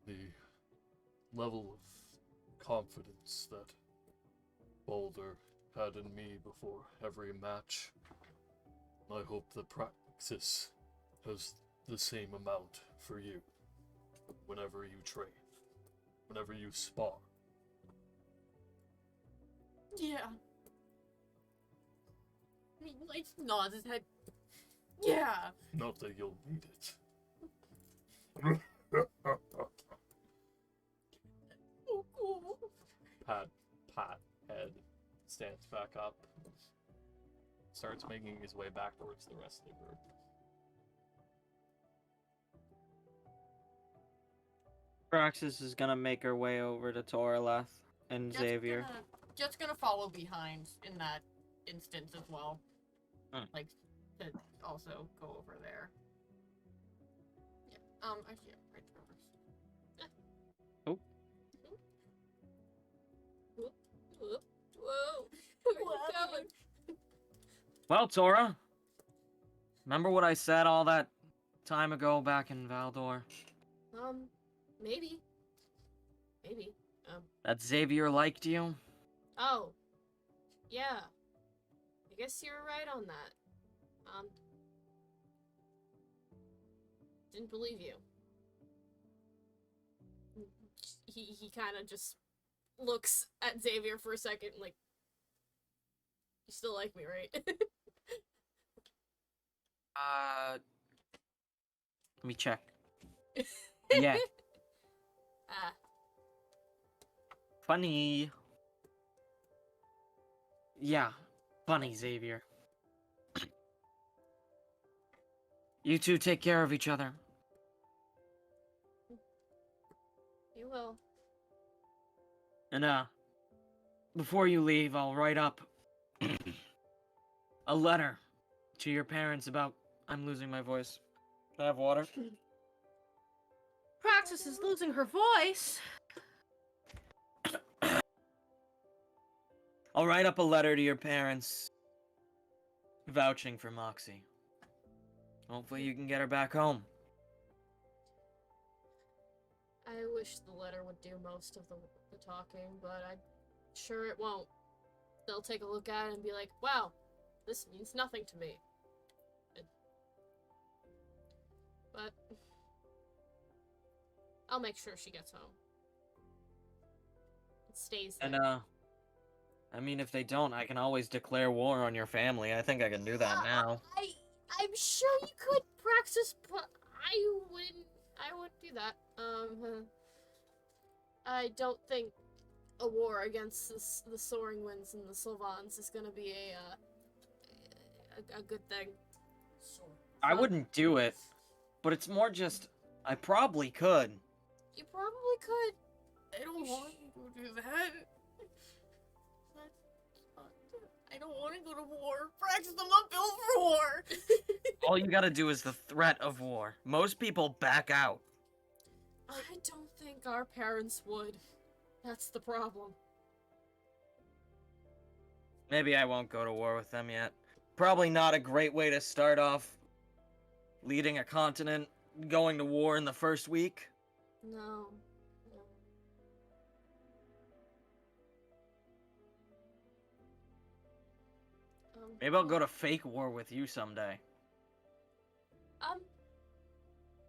the level of confidence that Boulder had in me before every match, I hope the Praxis has the same amount for you whenever you train, whenever you spar. Yeah. He like nods his head. Yeah. Not that you'll need it. Oh, cool. Pat head, stands back up, starts making his way back towards the rest of the group. Praxis is gonna make her way over to Toraleth and Xavier. Just gonna follow behind in that instance as well. Like, to also go over there. Yeah. Actually, yeah, right there. Oh. Whoa. Where's it going? Well, Tora, remember what I said all that time ago back in Valdor? Maybe. Maybe. That Xavier liked you? Oh. Yeah. I guess you're right on that. Didn't believe you. He kind of just looks at Xavier for a second, like, you still like me, right? Let me check. Yeah. Funny. Yeah, funny, Xavier. You two take care of each other. You will. And, before you leave, I'll write up a letter to your parents about... I'm losing my voice. Can I have water? Praxis is losing her voice. I'll write up a letter to your parents vouching for Moxie. Hopefully you can get her back home. I wish the letter would do most of the talking, but I'm sure it won't. They'll take a look at it and be like, wow, this means nothing to me. But I'll make sure she gets home. It stays there. And, I mean, if they don't, I can always declare war on your family. I think I can do that now. I'm sure you could, Praxis, but I wouldn't do that. I don't think a war against the Soaring Winds and the Sylvans is gonna be a good thing. I wouldn't do it, but it's more just, I probably could. You probably could. I don't want to do that. I don't want to go to war. Praxis, I'm not built for war. All you gotta do is the threat of war. Most people back out. I don't think our parents would. That's the problem. Maybe I won't go to war with them yet. Probably not a great way to start off leading a continent, going to war in the first week. No. Maybe I'll go to fake war with you someday.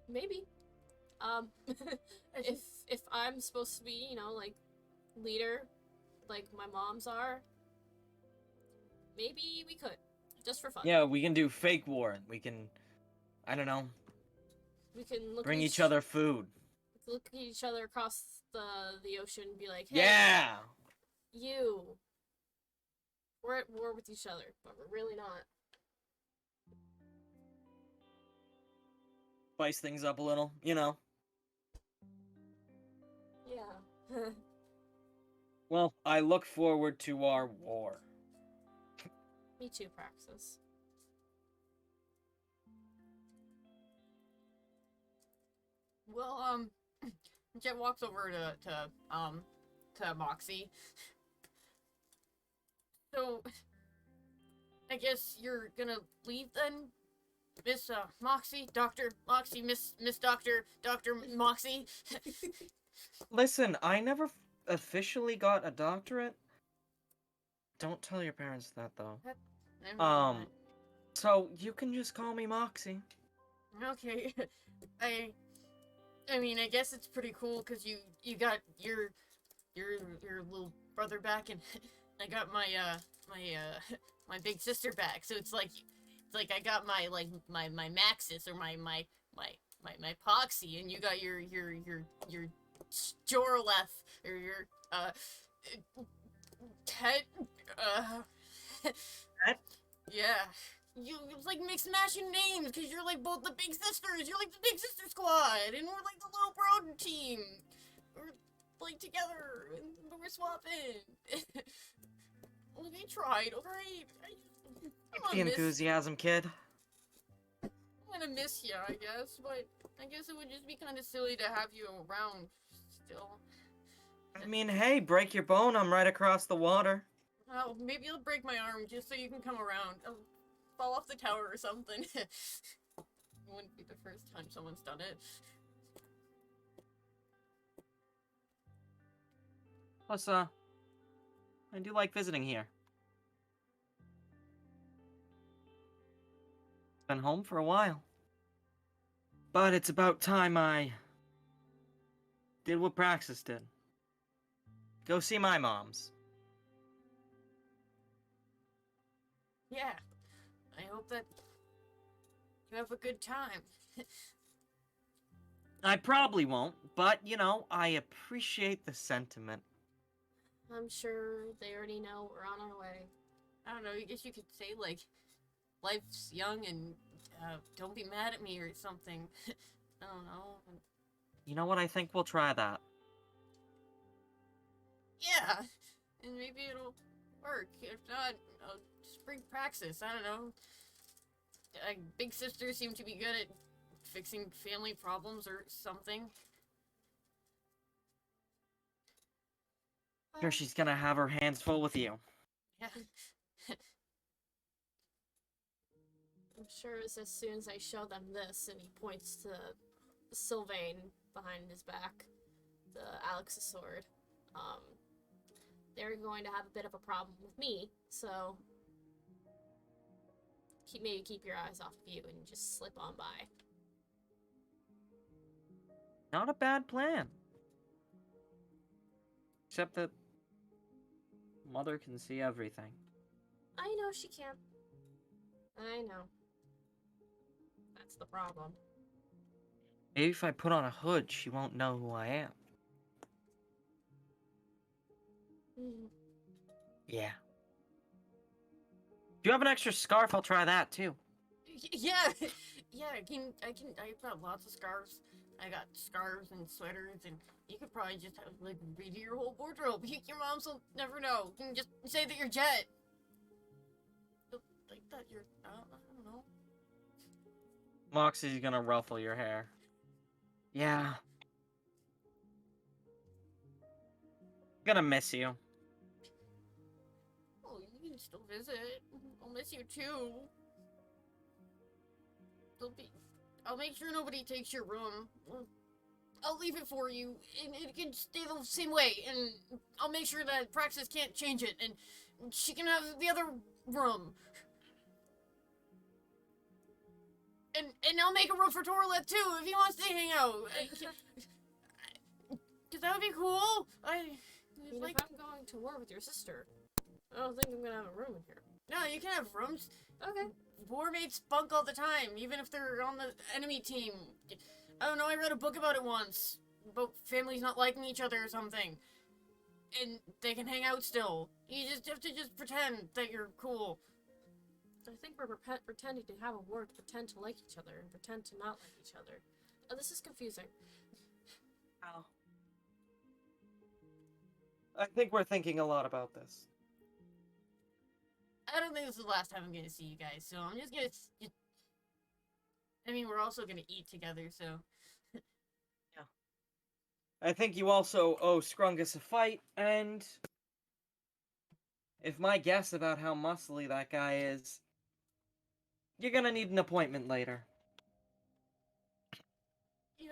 Maybe. If I'm supposed to be, like, leader, like my moms are, maybe we could, just for fun. Yeah, we can do fake war. We can, I don't know, We can look bring at each other food. look at each other across the ocean and be like, hey, Yeah! we're at war with each other, but we're really not. Spice things up a little, you know. Yeah. Well, I look forward to our war. Me too, Praxis. Well, Jet walks over to Moxie. So, I guess you're gonna leave then, Miss Moxie, Doctor Moxie, Miss Doctor Moxie. Listen, I never officially got a doctorate. Don't tell your parents that, though. Never mind. So you can just call me Moxie. Okay. I mean, I guess it's pretty cool because you got your little brother back, and I got my my big sister back. So it's like I got my Maxis or my Poxy, and you got your Joroleth or your Tet Tet? Yeah. You like mix mashing names because you're like both the big sisters. You're like the big sister squad, and we're like the little bro team. We're like together, and we're swapping. Well, they tried, alright. The enthusiasm, kid. I'm gonna miss you, I guess, but I guess it would just be kind of silly to have you around still. I mean, hey, break your bone. I'm right across the water. Oh, maybe I'll break my arm just so you can come around. I'll fall off the tower or something. It wouldn't be the first time someone's done it. Plus, I do like visiting here. Been home for a while. But it's about time I did what Praxis did. Go see my moms. Yeah. I hope that you have a good time. I probably won't, but, you know, I appreciate the sentiment. I'm sure they already know we're on our way. I don't know, I guess you could say, like, life's young and don't be mad at me or something. I don't know. You know what? I think we'll try that. Yeah, and maybe it'll work. If not, I'll just bring Praxis. I don't know. Big sisters seem to be good at fixing family problems or something. Sure, she's gonna have her hands full with you. Yeah. I'm sure it's as soon as I show them this, and he points to Sylvain behind his back, the Alex's sword. They're going to have a bit of a problem with me, so maybe keep your eyes off of you and just slip on by. Not a bad plan. Except that Mother can see everything. I know she can. I know. That's the problem. Maybe if I put on a hood, she won't know who I am. Mm. Yeah. Do you have an extra scarf? I'll try that too. Yeah, yeah. I've got lots of scarves. I got scarves and sweaters, and you could probably just have like redo your whole wardrobe. Your moms will never know. You can just say that you're Jet. Like that you're. I don't know. Moxie's gonna ruffle your hair. Yeah. Gonna miss you. Oh, you can still visit. I'll miss you too. I'll make sure nobody takes your room. I'll leave it for you, and it can stay the same way, and I'll make sure that Praxis can't change it, and she can have the other room. And I'll make a room for Torlet too, if he wants to hang out. Cause that would be cool. If I'm going to war with your sister, I don't think I'm gonna have a room in here. No, you can have rooms. Okay. War mates bunk all the time, even if they're on the enemy team. I don't know, I read a book about it once. About families not liking each other or something. And they can hang out still. You just have to just pretend that you're cool. I think we're pretending to have a war to pretend to like each other and pretend to not like each other. Oh, this is confusing. Ow. I think we're thinking a lot about this. I don't think this is the last time I'm gonna see you guys, so I'm just gonna... I mean, we're also gonna eat together, so... I think you also owe Scrungus a fight, and if my guess about how muscly that guy is, you're gonna need an appointment later. Yeah.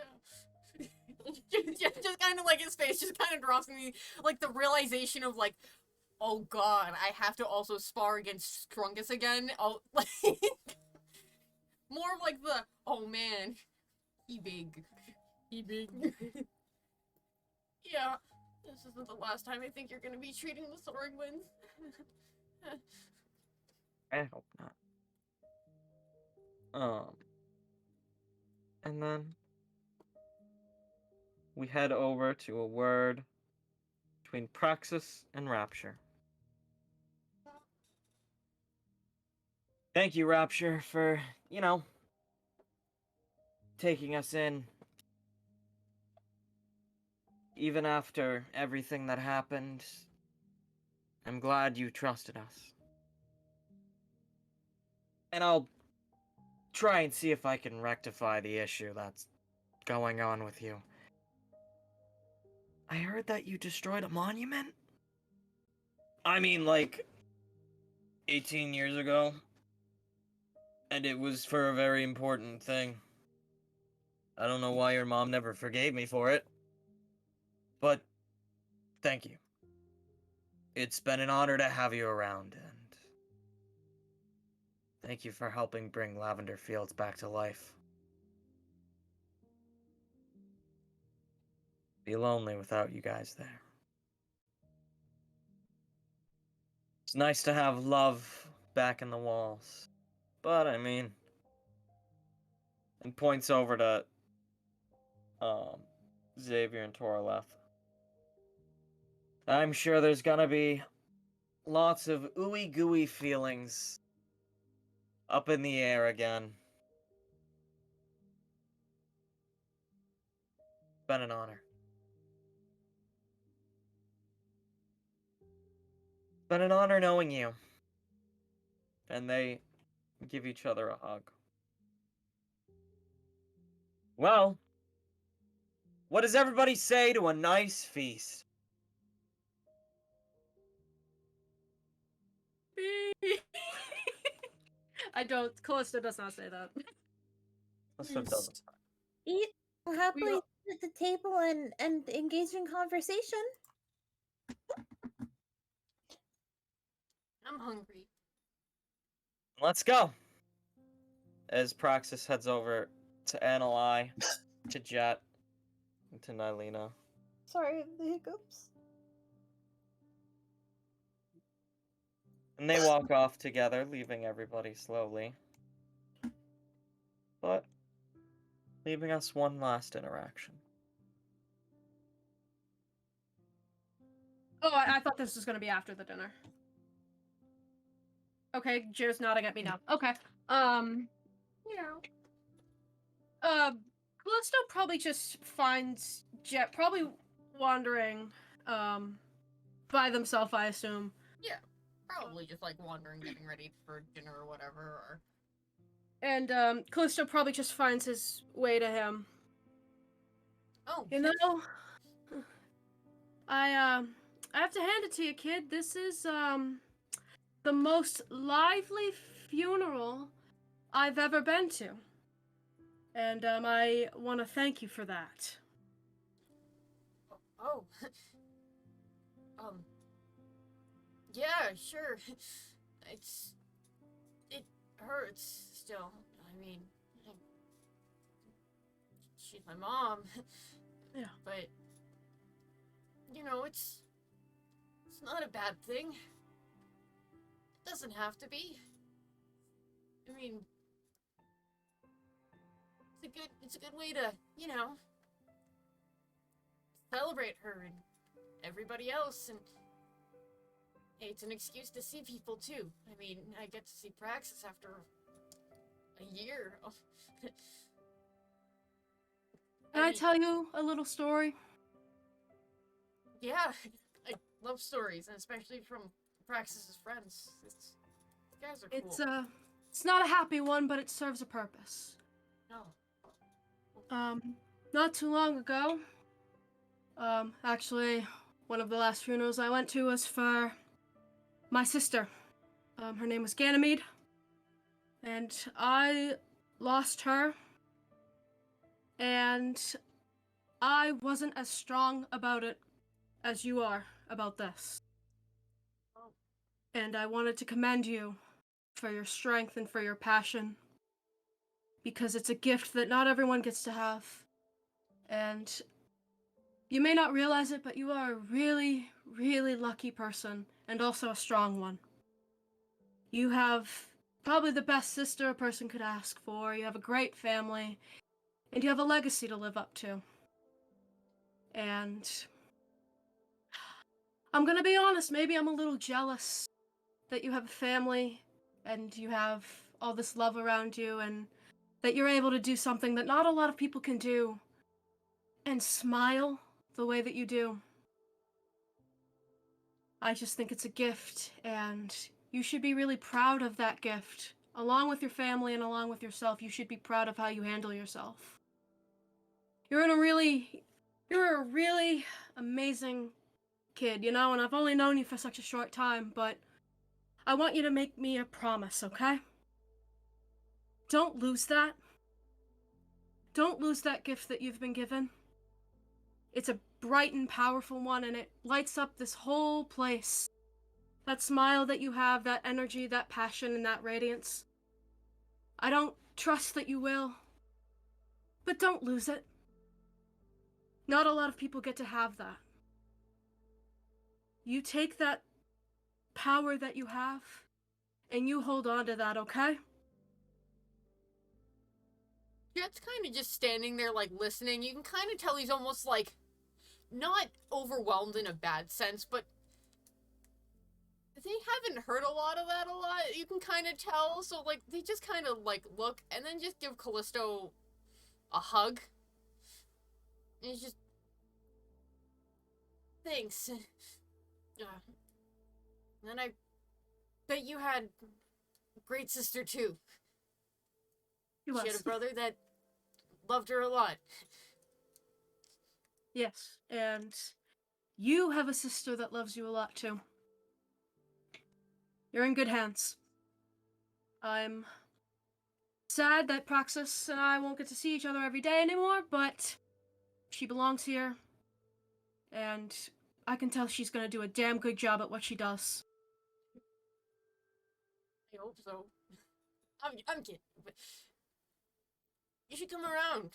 just kind of like his face just kind of drops me, like the realization of like, oh god, I have to also spar against Scrungus again. Oh, like more of like the oh man, he big. Yeah, this isn't the last time I think you're gonna be treating the soaring winds. I hope not. And then we head over to a word between Praxis and Rapture. Thank you, Rapture, for, taking us in. Even after everything that happened, I'm glad you trusted us. And I'll try and see if I can rectify the issue that's going on with you. I heard that you destroyed a monument? I mean, like, 18 years ago. And it was for a very important thing. I don't know why your mom never forgave me for it. But, thank you. It's been an honor to have you around, and thank you for helping bring Lavender Fields back to life. Be lonely without you guys there. It's nice to have love back in the walls. But, I mean... And points over to, Xavier and Toralef. I'm sure there's gonna be lots of ooey-gooey feelings up in the air again. Been an honor. Been an honor knowing you. And they give each other a hug. Well, what does everybody say to a nice feast? I don't. Callista does not say that. Calista doesn't. Eat happily We at the table and engage in conversation. I'm hungry. Let's go. As Praxis heads over to Anali, to Jet, and to Nylina. Sorry, the hiccups. And they walk off together, leaving everybody slowly. But leaving us one last interaction. Oh, I thought this was gonna be after the dinner. Okay, Jared's nodding at me now. Okay. Callisto probably just finds Jet probably wandering, by themselves, I assume. Yeah, probably just like wandering, getting ready for dinner or whatever. Or... And, Callisto probably just finds his way to him. Oh, You know, I have to hand it to you, kid. This is, the most lively funeral I've ever been to. And, I want to thank you for that. Oh. Yeah, sure. It hurts still. I mean, she's my mom. Yeah. But, it's not a bad thing. It doesn't have to be. I mean, it's a good way to, celebrate her and everybody else, and hey, it's an excuse to see people too. I mean, I get to see Praxis after a year. Can I tell you a little story? Yeah, I love stories, and especially from Praxis's friends. You guys are cool. It's not a happy one, but it serves a purpose. No. Not too long ago, Actually, one of the last funerals I went to was for my sister. Her name was Ganymede, and I lost her, and I wasn't as strong about it as you are about this. And I wanted to commend you for your strength and for your passion, because it's a gift that not everyone gets to have. And you may not realize it, but you are a really, really lucky person, and also a strong one. You have probably the best sister a person could ask for, you have a great family, and you have a legacy to live up to. And I'm gonna be honest, maybe I'm a little jealous that you have a family, and you have all this love around you, and that you're able to do something that not a lot of people can do, and smile the way that you do. I just think it's a gift, and you should be really proud of that gift. Along with your family and along with yourself, you should be proud of how you handle yourself. You're a really amazing kid, you know, and I've only known you for such a short time, but I want you to make me a promise, okay? Don't lose that. Don't lose that gift that you've been given. It's a bright and powerful one, and it lights up this whole place. That smile that you have, that energy, that passion, and that radiance. I don't trust that you will, but don't lose it. Not a lot of people get to have that. You take that power that you have, and you hold on to that, okay? Jet's kind of just standing there, like, listening. You can kind of tell he's almost, like, not overwhelmed in a bad sense, but they haven't heard a lot of that a lot. You can kind of tell, so, like, they just kind of, like, look, and then just give Callisto a hug. And he's just... Thanks. And I bet you had a great sister, too. She had a brother that loved her a lot. Yes, and you have a sister that loves you a lot, too. You're in good hands. I'm sad that Praxis and I won't get to see each other every day anymore, but she belongs here, and I can tell she's gonna do a damn good job at what she does. I hope so. I'm kidding, but you should come around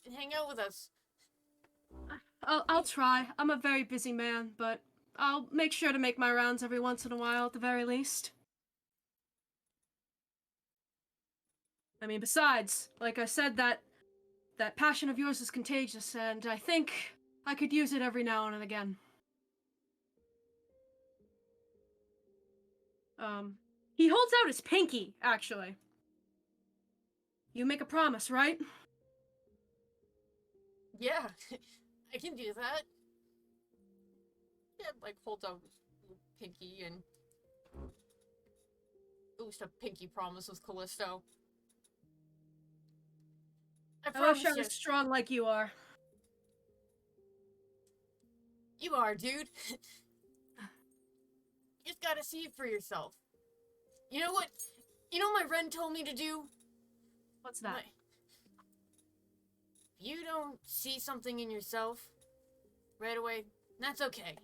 and hang out with us. I'll try. I'm a very busy man, but I'll make sure to make my rounds every once in a while at the very least. I mean, besides, like I said, that passion of yours is contagious, and I think I could use it every now and again. He holds out his pinky, actually. You make a promise, right? Yeah, I can do that. Yeah, like, holds out his pinky and... At least a pinky promise with Callisto. I wish I was strong like you are. You are, dude. You just gotta see it for yourself. You know what? You know what my Rayne told me to do? What's that? If you don't see something in yourself right away, that's okay.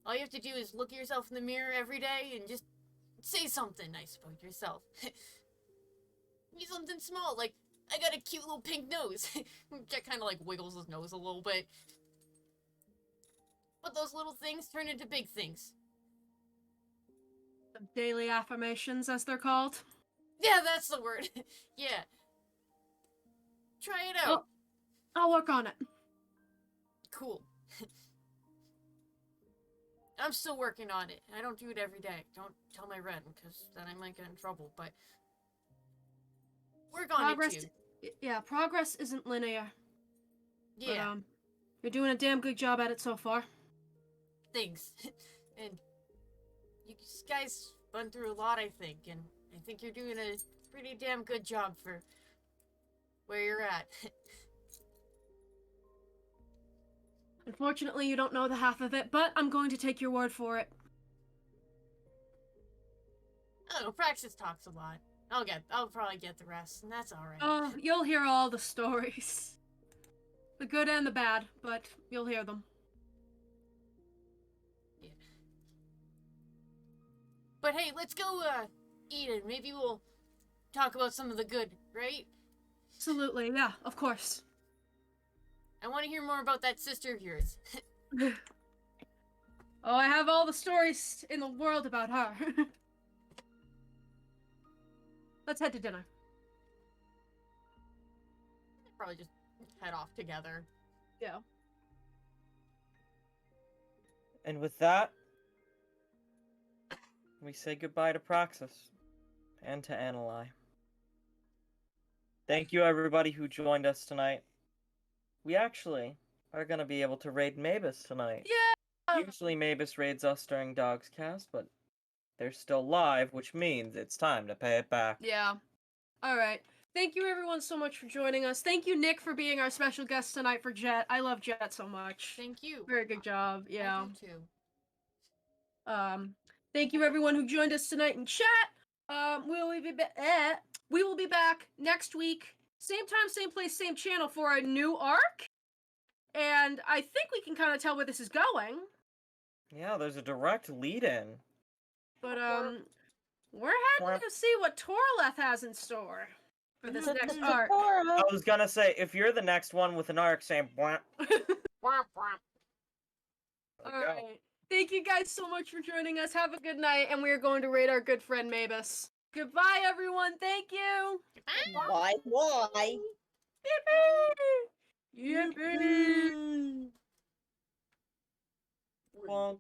All you have to do is look at yourself in the mirror every day and just say something nice about yourself. Be something small, like, I got a cute little pink nose. Jet kind of, like, wiggles his nose a little bit. But those little things turn into big things. The daily affirmations, as they're called. Yeah, that's the word. Yeah. Try it out. I'll work on it. Cool. I'm still working on it. I don't do it every day. Don't tell my Rayne, because then I might get in trouble, but... Work on it, too. Yeah, progress isn't linear. Yeah. But, you're doing a damn good job at it so far. Thanks. And you guys went through a lot, I think, and I think you're doing a pretty damn good job for where you're at. Unfortunately, you don't know the half of it, but I'm going to take your word for it. Oh, Praxis talks a lot. I'll probably get the rest, and that's alright. Oh, you'll hear all the stories. The good and the bad, but you'll hear them. Yeah. But hey, let's go, eat it. Maybe we'll talk about some of the good, right? Absolutely, yeah, of course. I want to hear more about that sister of yours. Oh, I have all the stories in the world about her. Let's head to dinner. Probably just head off together. Yeah. And with that, we say goodbye to Praxis and to Anali. Thank you, everybody who joined us tonight. We actually are going to be able to raid Mavis tonight. Yeah! Usually Mavis raids us during DoGsCast, but they're still live, which means it's time to pay it back. Yeah. Alright. Thank you everyone so much for joining us. Thank you, Nick, for being our special guest tonight for Jet. I love Jet so much. Thank you. Very good job. Yeah. I do too. Thank you everyone who joined us tonight in chat. We will be back next week. Same time, same place, same channel for a new arc. And I think we can kind of tell where this is going. Yeah, there's a direct lead-in. But we're heading to see what Torleth has in store for this next arc. I was gonna say, if you're the next one with an arc saying blah. Alright. Thank you guys so much for joining us. Have a good night, and we are going to raid our good friend Mavis. Goodbye, everyone. Thank you. Why? Yippee! Yippee! Bonk.